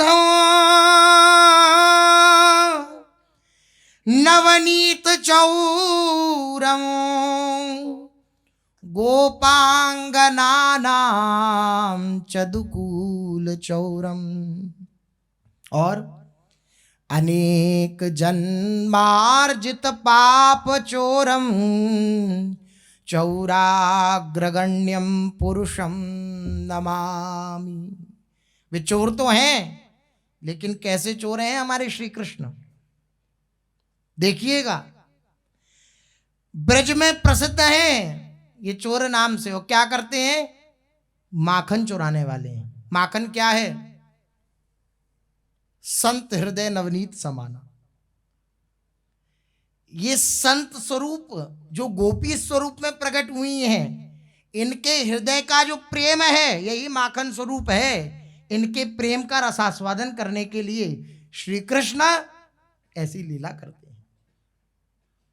नवनीत चौरम गोपांगनानाम चदुकूल चौरम। और अनेक जन्मार्जित पाप चोरम चौराग्रगण्यम पुरुषम नमामि। वे चोर तो हैं लेकिन कैसे चोर हैं हमारे श्री कृष्ण। देखिएगा ब्रज में प्रसिद्ध हैं ये चोर नाम से। वो क्या करते हैं? माखन चुराने वाले हैं। माखन क्या है? संत हृदय नवनीत समाना। ये संत स्वरूप जो गोपी स्वरूप में प्रकट हुई हैं, इनके हृदय का जो प्रेम है यही माखन स्वरूप है। इनके प्रेम का रसास्वादन करने के लिए श्री कृष्ण ऐसी लीला करते हैं।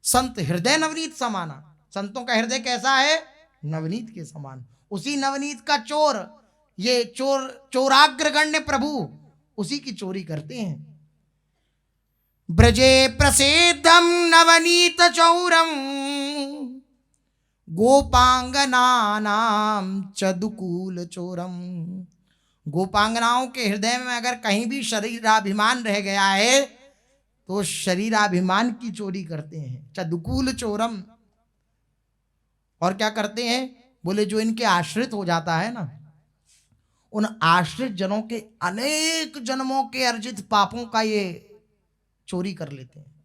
संत हृदय नवनीत समाना। संतों का हृदय कैसा है? नवनीत के समान। उसी नवनीत का चोर, ये चोराग्रगण्य प्रभु उसी की चोरी करते हैं। ब्रजे प्रसिद्धम नवनीत चौरम गोपांगनानाम चदुकूल चोरम। गोपांगनाओं के हृदय में अगर कहीं भी शरीराभिमान रह गया है तो शरीराभिमान की चोरी करते हैं। चदुकूल चोरम। और क्या करते हैं? बोले जो इनके आश्रित हो जाता है ना, उन आश्रित जनों के अनेक जन्मों के अर्जित पापों का ये चोरी कर लेते हैं।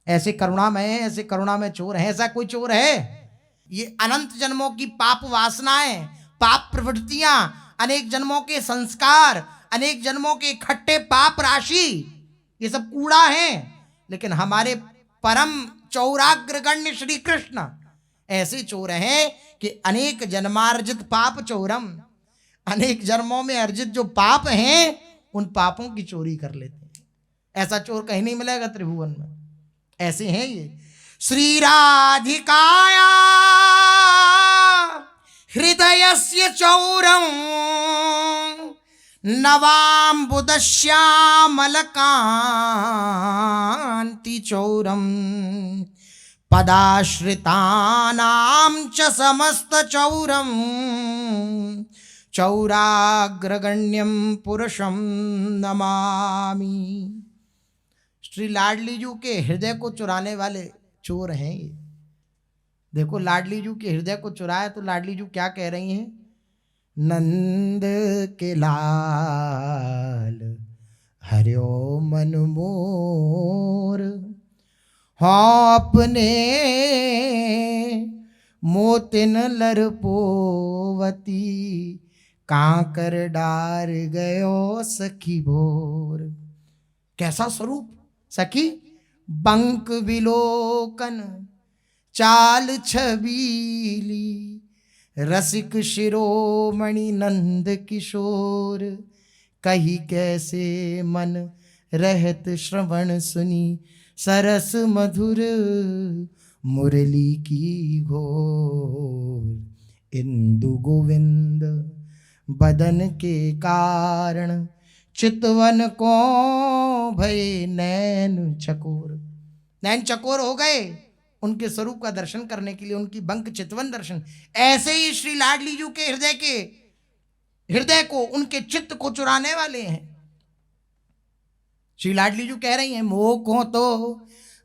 ऐसे करुणामय है, ऐसे करुणामय चोर है। ऐसा कोई चोर है? ये अनंत जन्मों की पाप वासनाएं, पाप प्रवृत्तियां, अनेक जन्मों के संस्कार, अनेक जन्मों के इकट्ठे पाप राशि, ये सब कूड़ा है। लेकिन हमारे परम चौराग्रगण्य श्री कृष्ण ऐसे चोर हैं कि अनेक जन्मार्जित पाप चोरम, अनेक जन्मों में अर्जित जो पाप हैं उन पापों की चोरी कर लेते हैं। ऐसा चोर कहीं नहीं मिलेगा त्रिभुवन में, ऐसे हैं ये। श्री राधिकाया हृदयस्य चौरम नवाम्बुदश्यामलकान्ति चौरम पदाश्रितानां च समस्त चौरम चौराग्रगण्यम पुरुषम नमामि। श्री लाडली जू के हृदय को चुराने वाले चोर हैं ये। देखो लाडली जू के हृदय को चुराया तो लाडली जू क्या कह रही हैं? नंद के लाल हरियो मन मोर, हाँ अपने मोतिन लरपोवती कांकर डार गयो सखी भोर। कैसा स्वरूप सखी? बंक विलोकन चाल छबीली, रसिक शिरोमणि नंद किशोर, कही कैसे मन रहत श्रवण सुनी, सरस मधुर मुरली की घोर। इंदु गोविंद बदन के कारण, चितवन को भय नैन चकोर। नैन चकोर हो गए उनके स्वरूप का दर्शन करने के लिए, उनकी बंक चितवन दर्शन। ऐसे ही श्री लाडली जू के हृदय को उनके चित्त को चुराने वाले हैं। श्री लाडली जू कह रही हैं, मोह को तो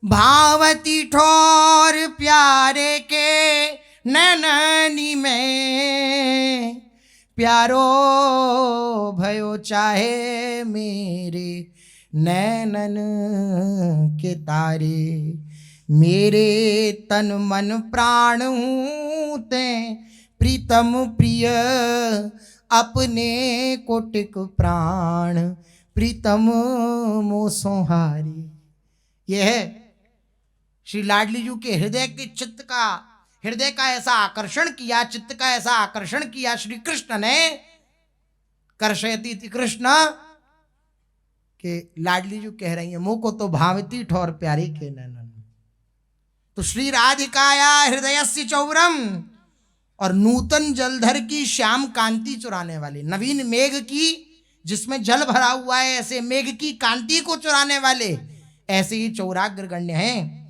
भावती ठोर प्यारे के नैननी में, प्यारो भयो चाहे मेरे नैनन के तारे। मेरे तन मन प्राण हूँ ते प्रीतम प्रिय, अपने कोटिक प्राण प्रीतम मोसोहारी। यह है श्री लाडली जू के हृदय के चित्त का, हृदय का ऐसा आकर्षण किया, चित्त का ऐसा आकर्षण किया श्री कृष्ण ने, कर्षयति कृष्ण के लाडली जू कह रही है मुँह को तो भावती ठोर प्यारी के नैनन। तो श्री राधिकाया हृदयस्य चौरम, और नूतन जलधर की श्याम कांति चुराने वाले, नवीन मेघ की जिसमें जल भरा हुआ है ऐसे मेघ की कांति को चुराने वाले ऐसे ही चौराग्र गण्य हैं।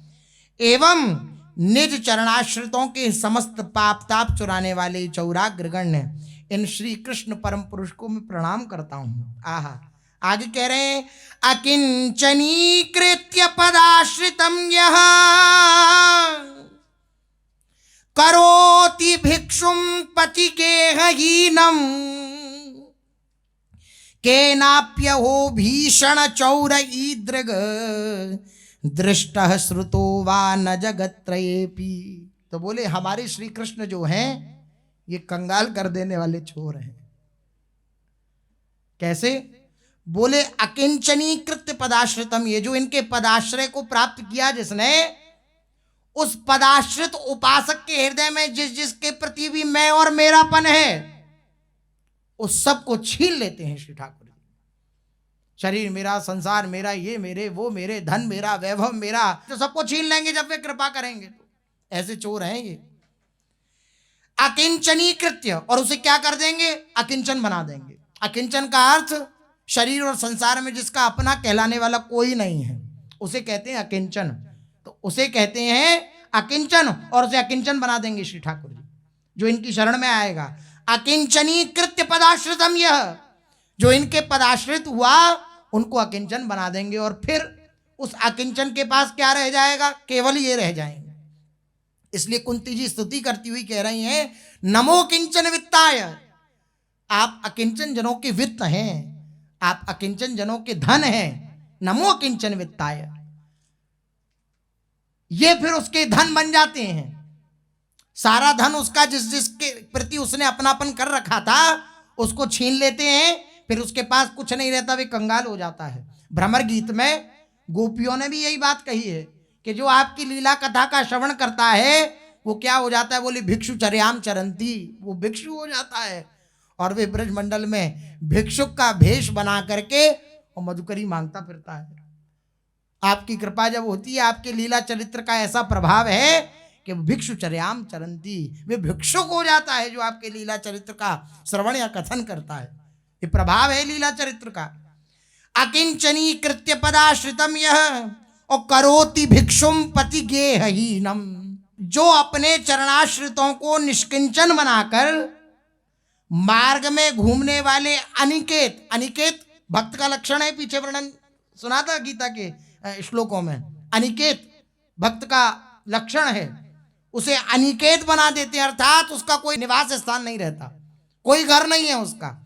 एवं निज चरणाश्रितों के समस्त पाप ताप चुराने वाले चौराग्र गण्य, इन श्री कृष्ण परम पुरुष को मैं प्रणाम करता हूँ। आहा, आगे कह रहे हैं, अकिंचनीकृत्य पदाश्रितम यह करोति भिक्षुम पति के हीनम, केनाप्यहो भीषण चौर ईदृग, दृष्टः श्रुतो वा न जगत्त्रयेपि। तो बोले हमारे श्री कृष्ण जो हैं ये कंगाल कर देने वाले चोर हैं। कैसे? बोले अकिंचनीकृत पदाश्रितम, ये जो इनके पदाश्रय को प्राप्त किया जिसने, उस पदाश्रित उपासक के हृदय में जिस जिसके प्रति भी मैं और मेरापन है उस सब को छीन लेते हैं श्री ठाकुर जी। शरीर मेरा, संसार मेरा, ये मेरे, वो मेरे, धन मेरा, वैभव मेरा, तो सबको छीन लेंगे जब वे कृपा करेंगे। तो ऐसे चोर हैं ये। अकिंचनीकृत्य, और उसे क्या कर देंगे? अकिंचन बना देंगे। अकिंचन का अर्थ शरीर और संसार में जिसका अपना कहलाने वाला कोई नहीं है उसे कहते हैं अकिंचन। तो उसे कहते हैं अकिंचन, और उसे अकिंचन बना देंगे श्री ठाकुर जी जो इनकी शरण में आएगा। अकिंचनीकृत्य पदाश्रितम, यह जो इनके पदाश्रित हुआ उनको अकिंचन बना देंगे, और फिर उस अकिंचन के पास क्या रह जाएगा? केवल ये रह जाएंगे। इसलिए कुंती जी स्तुति करती हुई कह रही हैं, नमो किंचन वित्ताय, आप अकिंचन जनों के वित्त हैं, आप अकिंचन जनों के धन हैं। नमो किंचन वित्ताय, ये फिर उसके धन बन जाते हैं। सारा धन उसका जिस जिसके प्रति उसने अपनापन कर रखा था उसको छीन लेते हैं, फिर उसके पास कुछ नहीं रहता, वे कंगाल हो जाता है। भ्रमर गीत में गोपियों ने भी यही बात कही है कि जो आपकी लीला कथा का श्रवण करता है वो क्या हो जाता है? बोली भिक्षु चर्याम चरंती, वो भिक्षु हो जाता है। और वे ब्रजमंडल में भिक्षुक का भेष बना करके और मधुकरी मांगता फिरता है। आपकी कृपा जब होती है, आपके लीला चरित्र का ऐसा प्रभाव है कि भिक्षुचर्याम चरंती, वे भिक्षुक हो जाता है जो आपके लीला चरित्र का श्रवण या कथन करता है। ये प्रभाव है लीला चरित्र का। अकिंचनी कृत्य पदाश्रितम यह और करोति भिक्षुम पति गेहहीनम, जो अपने चरणाश्रितों को निष्किंचन बनाकर मार्ग में घूमने वाले अनिकेत, अनिकेत भक्त का लक्षण है, पीछे वर्णन सुना था गीता के श्लोकों में, अनिकेत भक्त का लक्षण है, उसे अनिकेत बना देते हैं, अर्थात उसका कोई निवास स्थान नहीं रहता, कोई घर नहीं है उसका,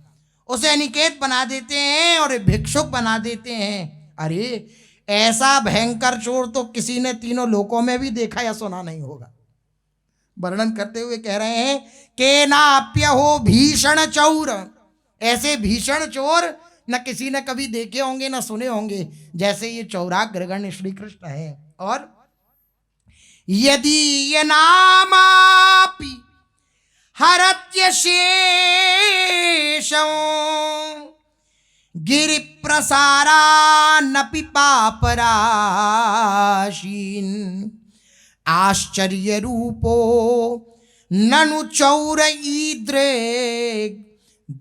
उसे अनिकेत बना देते हैं और भिक्षुक बना देते हैं। अरे ऐसा भयंकर चोर तो किसी ने तीनों लोकों में भी देखा या सुना नहीं होगा। वर्णन करते हुए कह रहे हैं के नाप्य हो भीषण चौर, ऐसे भीषण चोर न किसी ने कभी देखे होंगे न सुने होंगे जैसे ये चौराग्रगण्य श्री कृष्ण है। और यदि ये नामापि हरत्य शेषं गिरि प्रसारानपि पापराशीन् आश्चर्य रूपो ननु चौर ईद्रेग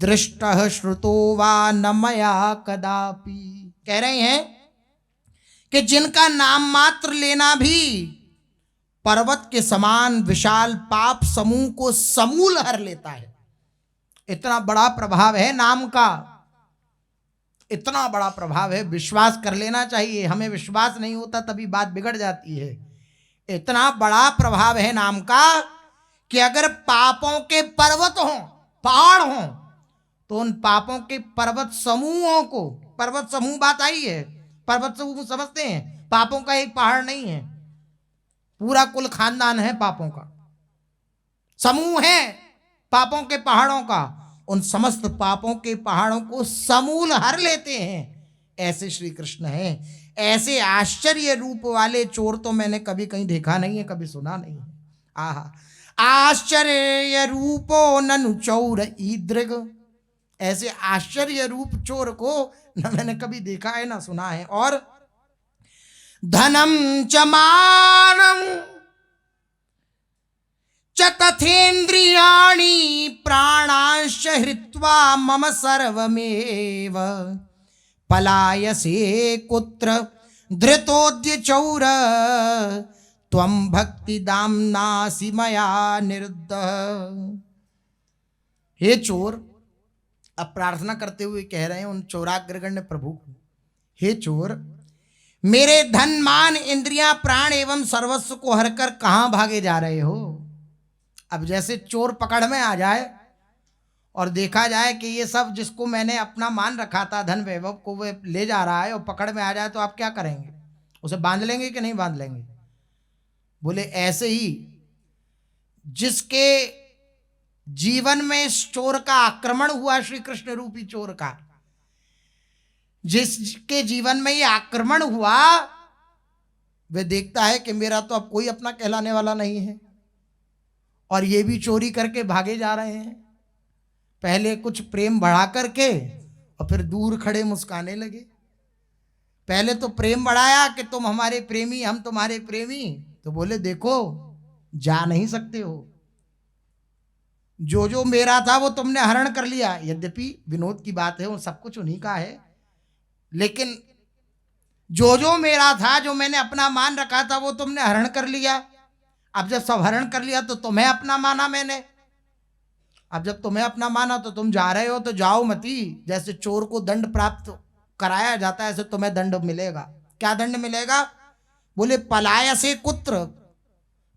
दृष्टः श्रुतो वा न मया कदापि। कह रहे हैं कि जिनका नाम मात्र लेना भी पर्वत के समान विशाल पाप समूह को समूल हर लेता है। इतना बड़ा प्रभाव है नाम का, इतना बड़ा प्रभाव है, विश्वास कर लेना चाहिए। हमें विश्वास नहीं होता तभी बात बिगड़ जाती है। इतना बड़ा प्रभाव है नाम का कि अगर पापों के पर्वत हों, पहाड़ हों, तो उन पापों के पर्वत समूहों को, पर्वत समूह बात आई है, पर्वत समूह समझते हैं, पापों का एक पहाड़ नहीं है, पूरा कुल खानदान है पापों का, समूह है पापों के पहाड़ों का, उन समस्त पापों के पहाड़ों को समूल हर लेते हैं। ऐसे श्री कृष्ण हैं। ऐसे आश्चर्य रूप वाले चोर तो मैंने कभी कहीं देखा नहीं है, कभी सुना नहीं है। आहा, आश्चर्य रूपो ननु चौर ईदृग, ऐसे आश्चर्य रूप चोर को न मैंने कभी देखा है ना सुना है। और धनम च मानम च तथेन्द्रियाणि प्राणांश्च हृत्वा मम सर्वमेव पलायसे कुत्र धृतोद्य चौर त्वं भक्ति दाम्नासि मया निरुद्ध। हे चोर, अब प्रार्थना करते हुए कह रहे हैं उन चौराग्रगण्य प्रभु को, हे चोर, मेरे धन मान इंद्रियां प्राण एवं सर्वस्व को हरकर कहां भागे जा रहे हो। अब जैसे चोर पकड़ में आ जाए और देखा जाए कि ये सब जिसको मैंने अपना मान रखा था धन वैभव को वे ले जा रहा है और पकड़ में आ जाए तो आप क्या करेंगे, उसे बांध लेंगे कि नहीं बांध लेंगे। बोले ऐसे ही जिसके जीवन में इस चोर का आक्रमण हुआ, श्री कृष्ण रूपी चोर का, जिसके जीवन में ये आक्रमण हुआ, वह देखता है कि मेरा तो अब कोई अपना कहलाने वाला नहीं है और ये भी चोरी करके भागे जा रहे हैं। पहले कुछ प्रेम बढ़ा करके और फिर दूर खड़े मुस्काने लगे। पहले तो प्रेम बढ़ाया कि तुम हमारे प्रेमी, हम तुम्हारे प्रेमी, तो बोले देखो जा नहीं सकते हो, जो जो मेरा था वो तुमने हरण कर लिया। यद्यपि विनोद की बात है, वो सब कुछ उन्हीं का है, लेकिन जो जो मेरा था, जो मैंने अपना मान रखा था, वो तुमने हरण कर लिया। अब जब सब हरण कर लिया तो तुम्हें अपना माना मैंने। अब जब तुम्हें अपना माना तो तुम जा रहे हो तो जाओ मती। जैसे चोर को दंड प्राप्त कराया जाता है ऐसे तुम्हें दंड मिलेगा। क्या दंड मिलेगा? बोले पलायसे कुत्र,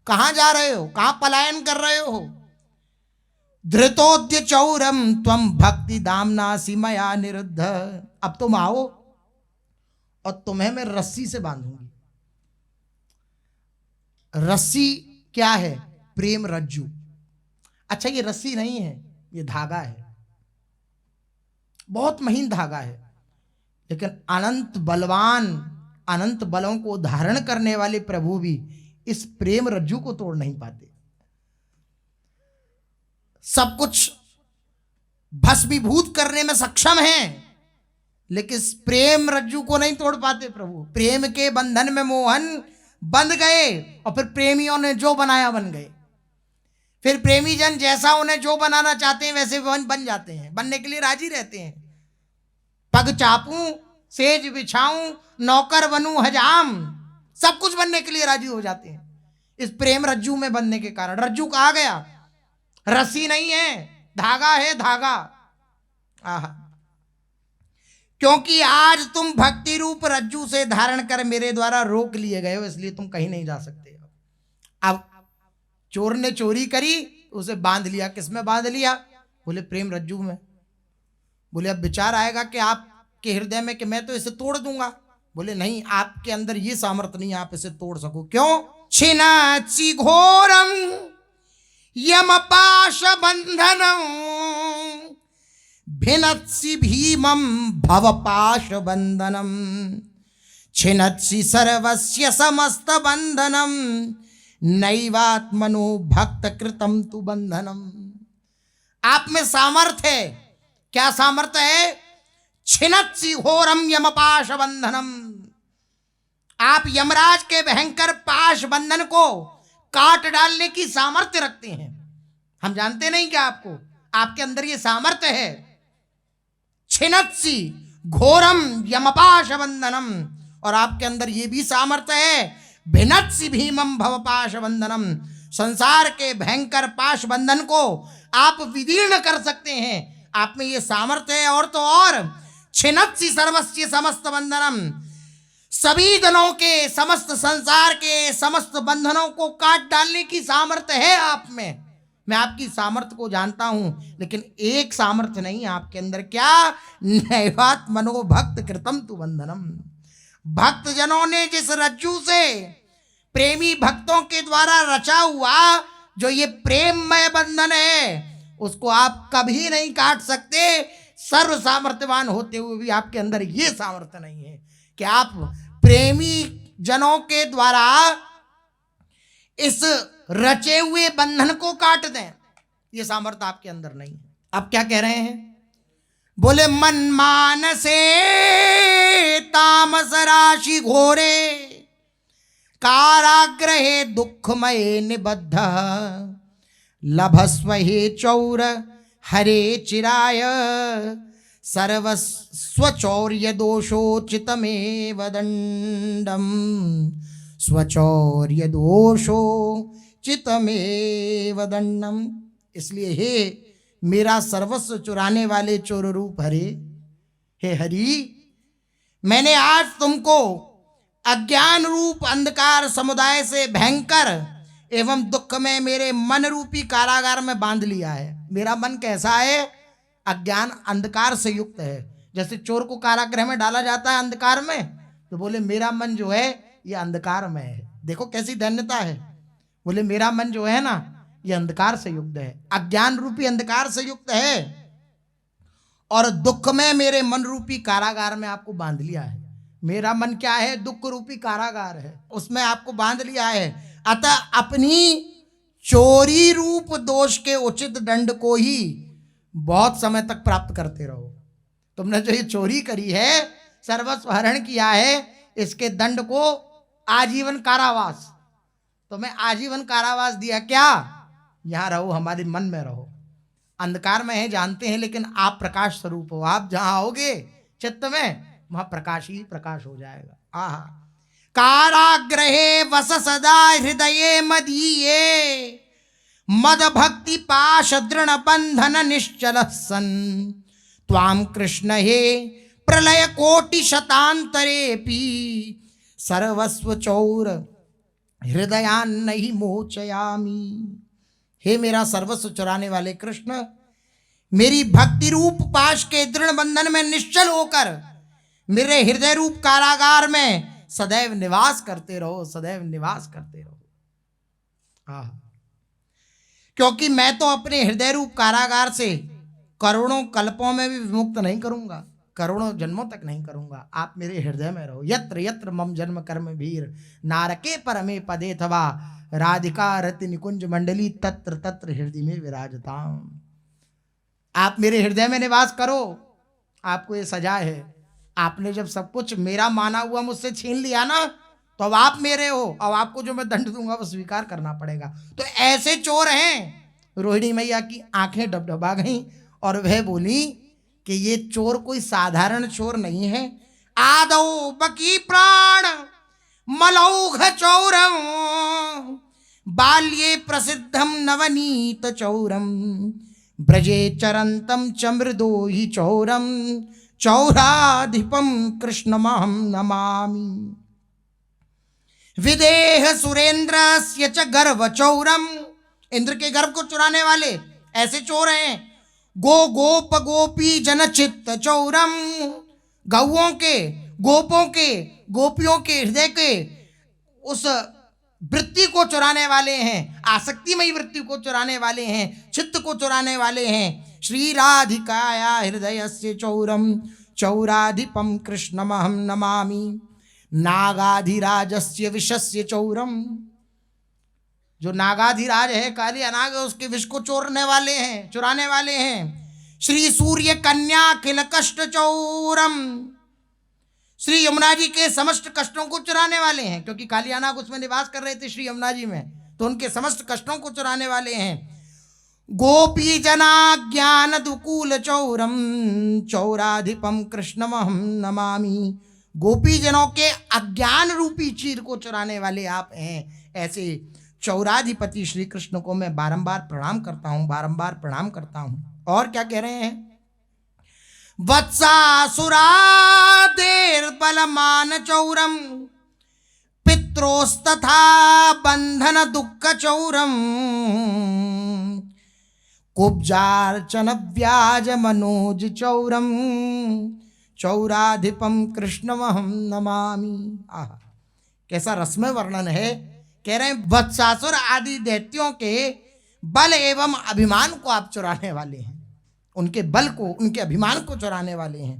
कहां जा रहे हो, कहां पलायन कर रहे हो। धृतोद्य चौरम त्वं भक्ति दाम्नासि मया निरुद्ध। अब तुम आओ और तुम्हें मैं रस्सी से बांधूंगी। रस्सी क्या है? प्रेम रज्जु। अच्छा, ये रस्सी नहीं है, ये धागा है, बहुत महीन धागा है, लेकिन अनंत बलवान, अनंत बलों को धारण करने वाले प्रभु भी इस प्रेम रज्जु को तोड़ नहीं पाते। सब कुछ भस्मीभूत करने में सक्षम हैं, लेकिन इस प्रेम रज्जू को नहीं तोड़ पाते प्रभु। प्रेम के बंधन में मोहन बंध गए और फिर प्रेमियों ने जो बनाया बन गए। फिर प्रेमी जन जैसा उन्हें जो बनाना चाहते हैं वैसे बन जाते हैं, बनने के लिए राजी रहते हैं। पग चापूं, सेज बिछाऊं, नौकर बनूं हजाम, सब कुछ बनने के लिए राजी हो जाते हैं इस प्रेम रज्जू में बनने के कारण। रज्जू कहा गया, रस्सी नहीं है, धागा है, धागा। आहा, क्योंकि आज तुम भक्ति रूप रज्जू से धारण कर मेरे द्वारा रोक लिए गए हो, इसलिए तुम कहीं नहीं जा सकते। अब चोर ने चोरी करी, उसे बांध लिया। किसमें बांध लिया? बोले प्रेम रज्जू में। बोले अब विचार आएगा कि आपके हृदय में कि मैं तो इसे तोड़ दूंगा। बोले नहीं, आपके अंदर ये सामर्थ्य नहीं, आप इसे तोड़ सको। क्यों? छिनाचि घोरम यम पाश बंधनम भिन्नत्सि भीमं भव पाश बंधनम छिन्नत्सि सर्वस्य समस्त बंधनम नैवात्मनो भक्त कृतम तु बंधनम। आप में सामर्थ्य है। क्या सामर्थ्य है? छिन्नत्सि घोरम यम पाश बंधनम। आप यमराज के भयंकर पाश बंधन को काट डालने की सामर्थ्य रखते हैं। हम जानते नहीं क्या आपके अंदर ये सामर्थ्य है। छिन्नत्सि घोरम यमपाश बंधनम, और आपके अंदर ये भी सामर्थ्य है भिन्नत्सि भीमम भवपाश बंधनम। संसार के भयंकर पाश बंधन को आप विदीर्ण कर सकते हैं। आप में ये सामर्थ्य है। और तो और छिन्नत्सि सर्वस्य समस्त बंधनम, सभी जनों के, समस्त संसार के समस्त बंधनों को काट डालने की सामर्थ्य है आप में। मैं आपकी सामर्थ्य को जानता हूं, लेकिन एक सामर्थ्य नहीं आपके अंदर। क्या? नैवात मनो भक्त कृतम तु बंधनम। भक्त जनों ने जिस रज्जू से प्रेमी भक्तों के द्वारा रचा हुआ जो ये प्रेममय बंधन है, उसको आप कभी नहीं काट सकते। सर्व सामर्थ्यवान होते हुए भी आपके अंदर ये सामर्थ्य नहीं है कि आप प्रेमी जनों के द्वारा इस रचे हुए बंधन को काट दें। ये सामर्थ्य आपके अंदर नहीं है। अब क्या कह रहे हैं? बोले मन मानसे तामस राशि घोरे काराग्रहे दुःखमये निबद्ध लभस्व हे चौर हरे चिराय सर्वस्वचौर्य दोषोचितमेव दंडम स्वचौर्य दोषोचितमेव दंडम। इसलिए हे मेरा सर्वस्व चुराने वाले चोर रूप हरे, हे हरि, मैंने आज तुमको अज्ञान रूप अंधकार समुदाय से भयंकर एवं दुख में मेरे मन रूपी कारागार में बांध लिया है। मेरा मन कैसा है? अज्ञान अंधकार से युक्त है। जैसे चोर को कारागृह में डाला जाता है अंधकार में, तो बोले मेरा मन जो है ये अंधकार में है। देखो कैसी धन्यता है। बोले मेरा मन जो है ना ये अंधकार से युक्त है, अज्ञान रूपी अंधकार से युक्त है, और दुख में मेरे मन रूपी कारागार में आपको बांध लिया है। मेरा मन क्या है? दुख रूपी कारागार है, उसमें आपको बांध लिया है। अतः अपनी चोरी रूप दोष के उचित दंड को ही बहुत समय तक प्राप्त करते रहो। तुमने जो ये चोरी करी है, सर्वस्व हरण किया है, इसके दंड को आजीवन कारावास, तुम्हें आजीवन कारावास दिया। क्या? यहां रहो, हमारे मन में रहो। अंधकार में है जानते हैं, लेकिन आप प्रकाश स्वरूप हो। आप जहां आओगे चित्त में, वहां प्रकाश ही प्रकाश हो जाएगा। आहा, काराग्रहे वस सदा हृदये मदीये मद भक्ति पाश दृढ़ बंधन निश्चल सन त्वाम कृष्ण हे प्रलय कोटि शतांतरे पी सर्वस्व चौर हृदयान्न ही मोचयामी। हे मेरा सर्वस्व चुराने वाले कृष्ण, मेरी भक्ति रूप पाश के दृढ़ बंधन में निश्चल होकर मेरे हृदय रूप कारागार में सदैव निवास करते रहो, सदैव निवास करते रहो। हाँ, क्योंकि मैं तो अपने हृदय रूप कारागार से करोड़ों कल्पों में भी विमुक्त नहीं करूंगा, करोड़ों जन्मों तक नहीं करूंगा। आप मेरे हृदय में रहो। यत्र यत्र मम जन्म कर्म भीर नारके परमे पदे थवा राधिका रति निकुंज मंडली तत्र तत्र हृदय में विराजताम। आप मेरे हृदय में निवास करो, आपको ये सजा है। आपने जब सब कुछ मेरा माना हुआ मुझसे छीन लिया ना, तो अब आप मेरे हो, अब आपको जो मैं दंड दूंगा वो स्वीकार करना पड़ेगा। तो ऐसे चोर हैं। रोहिणी मैया की आंखें डबडबा गईं और वह बोली कि ये चोर कोई साधारण चोर नहीं है। आदौ बकी प्राण मलौघ चौरम बाल्ये प्रसिद्धम नवनीत चौरम ब्रजे चरंतम च मृदो हि चौरम चौराधिपम कृष्णमहं नमामि। विदेह सुरेंद्रस्य च गर्व चौरम, इंद्र के गर्व को चुराने वाले ऐसे चोर हैं। गो गोप गोपी जन चित्त चौरम, गौओं के, गोपों के, गोपियों के हृदय के उस वृत्ति को चुराने वाले हैं, आसक्तिमयी वृत्ति को चुराने वाले हैं, चित्त को चुराने वाले हैं। श्री राधिकाया हृदयस्य चौरम चौराधिपम कृष्णमहं नमामि। नागाधिराजस्य विषस्य चौरम, जो नागाधिराज है, काली अनाग, उसके विष को चोरने वाले हैं, चुराने वाले हैं। श्री सूर्य कन्या किल कष्ट चौरम, श्री यमुना जी के समस्त कष्टों को चुराने वाले हैं, क्योंकि कालियानाग उसमें निवास कर रहे थे श्री यमुना जी में, तो उनके समस्त कष्टों को चुराने वाले हैं। गोपी जना ज्ञान दुकूल चौरम चौराधिपम कृष्णमहं नमामि। गोपी जनों के अज्ञान रूपी चीर को चुराने वाले आप हैं। ऐसे चौराधिपति श्री कृष्ण को मैं बारंबार प्रणाम करता हूं, बारंबार प्रणाम करता हूं। और क्या कह रहे हैं? वत्सासुरादेर बलमान चौरम पित्रोस्तथा बंधन दुःख चौरम कुब्जार्चन व्याज मनोज चौरम चौराधिपम कृष्णमहं नमामि। आह, कैसा रसमय वर्णन है। कह रहे हैं वत्सासुर आदि दैत्यों के बल एवं अभिमान को आप चुराने वाले हैं, उनके बल को, उनके अभिमान को चुराने वाले हैं।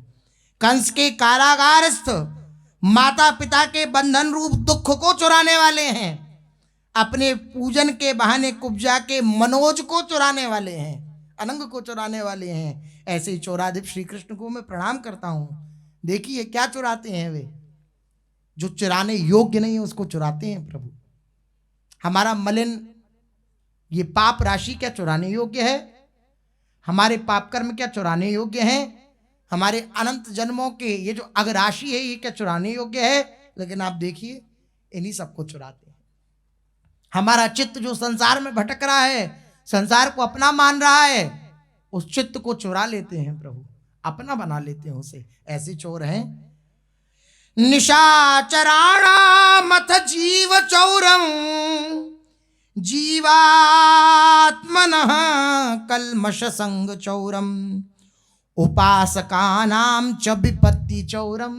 कंस के कारागारस्थ माता पिता के बंधन रूप दुख को चुराने वाले हैं। अपने पूजन के बहाने कुब्जा के मनोज को चुराने वाले हैं, अनंग को चुराने वाले हैं। ऐसे ही चौराधिप श्री कृष्ण को मैं प्रणाम करता हूं। देखिए क्या चुराते हैं वे, जो चुराने योग्य नहीं है उसको चुराते हैं प्रभु। हमारा मलिन ये पाप राशि क्या चुराने योग्य है? हमारे पाप कर्म क्या चुराने योग्य हैं? हमारे अनंत जन्मों के ये जो अगराशि है ये क्या चुराने योग्य है? लेकिन आप देखिए इन्हीं सबको चुराते हैं। हमारा चित्त जो संसार में भटक रहा है, संसार को अपना मान रहा है, उस चित्त को चुरा लेते हैं प्रभु, अपना बना लेते हैं उसे। ऐसे चोर हैं। निशाचराणामथ जीव चौरम जीवात्मनः कल्मष संग चौरम उपासकानाम च विपत्ति चौरम।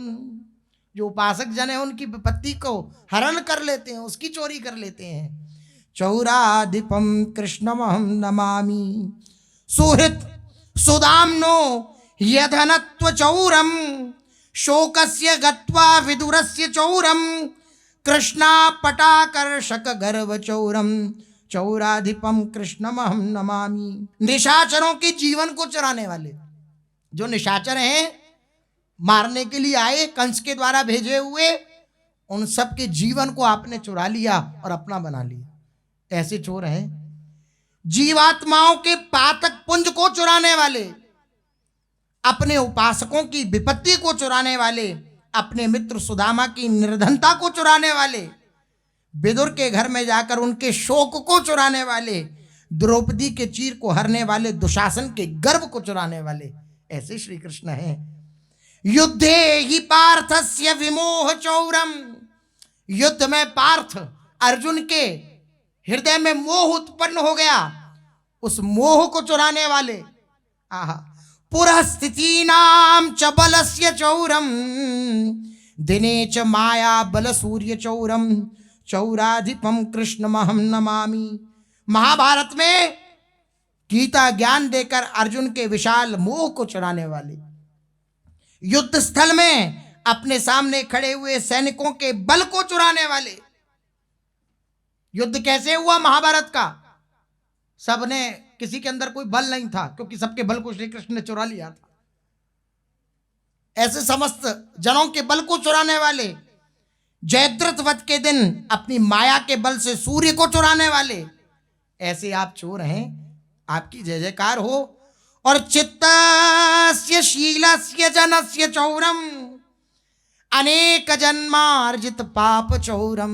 जो उपासक जन है उनकी विपत्ति को हरण कर लेते हैं, उसकी चोरी कर लेते हैं। चौराधिपम कृष्णमहं नमामि। सुहृत सुदाम्नो यधनत्व चौरम शोकस्य गत्वा विदुरस्य चौरम कृष्णा पटाकर्षक गर्व चौरम चौराधिपम कृष्णमहं नमामि। निशाचरों के जीवन को चुराने वाले, जो निशाचर हैं, मारने के लिए आए, कंस के द्वारा भेजे हुए, उन सब के जीवन को आपने चुरा लिया और अपना बना लिया। ऐसे चोर हैं। जीवात्माओं के पातक पुंज को चुराने वाले, अपने उपासकों की विपत्ति को चुराने वाले, अपने मित्र सुदामा की निर्धनता को चुराने वाले, विदुर के घर में जाकर उनके शोक को चुराने वाले, द्रौपदी के चीर को हरने वाले, दुशासन के गर्व को चुराने वाले। ऐसे श्री कृष्ण हैं। युद्धे ही पार्थस्य विमोह चौरम, युद्ध में पार्थ अर्जुन के हृदय में मोह उत्पन्न हो गया, उस मोह को चुराने वाले। आहा, पुरः स्थिति नाम च बलस्य चौरम दिने च माया बल सूर्य चौरम चौराधिपम कृष्णमहं नमामि। महाभारत में गीता ज्ञान देकर अर्जुन के विशाल मोह को चुराने वाले, युद्ध स्थल में अपने सामने खड़े हुए सैनिकों के बल को चुराने वाले। युद्ध कैसे हुआ महाभारत का? सबने, किसी के अंदर कोई बल नहीं था, क्योंकि सबके बल को श्री कृष्ण ने चुरा लिया था। ऐसे समस्त जनों के बल को चुराने वाले, जयद्रथ वध के दिन अपनी माया के बल से सूर्य को चुराने वाले, ऐसे आप चोर हैं। आपकी जय जयकार हो। और चित्तस्य शीलस्य जनस्य चौरम अनेक जन्मार्जित पाप चौरम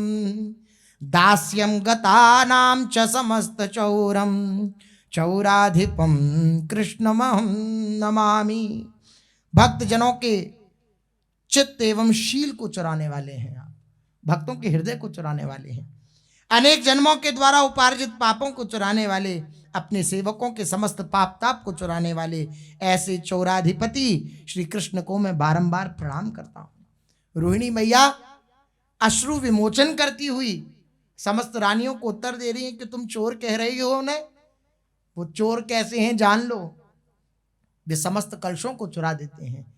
दास्यम गतानाम च समस्त चौरम चौराधिपम कृष्णमहं नमामि। भक्त जनों के चित्त एवं शील को चुराने वाले हैं आप, भक्तों के हृदय को चुराने वाले हैं, अनेक जन्मों के द्वारा उपार्जित पापों को चुराने वाले, अपने सेवकों के समस्त पाप ताप को चुराने वाले ऐसे चौराधिपति श्री कृष्ण को मैं बारंबार प्रणाम करता हूं। रोहिणी मैया अश्रु विमोचन करती हुई समस्त रानियों को उत्तर दे रही हैं कि तुम चोर कह रही हो उन्हें, वो चोर कैसे हैं जान लो। वे समस्त कलशों को चुरा देते हैं।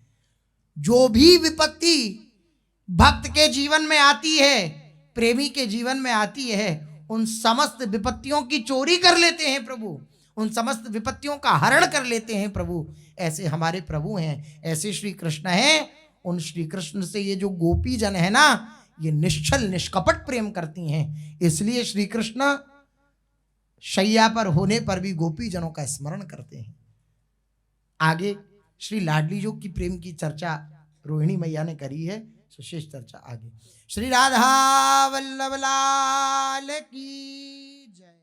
जो भी विपत्ति भक्त के जीवन में आती है, प्रेमी के जीवन में आती है, उन समस्त विपत्तियों की चोरी कर लेते हैं प्रभु, उन समस्त विपत्तियों का हरण कर लेते हैं प्रभु। ऐसे हमारे प्रभु हैं, ऐसे श्री कृष्ण हैं। उन श्री कृष्ण से ये जो गोपी जन है ना, ये निश्चल निष्कपट प्रेम करती हैं। इसलिए श्री कृष्ण शैया पर होने पर भी गोपी जनों का स्मरण करते हैं। आगे श्री लाडली जो की प्रेम की चर्चा रोहिणी मैया ने करी है, सुशेष चर्चा आगे। श्री राधा वल्लभ लाल की जय।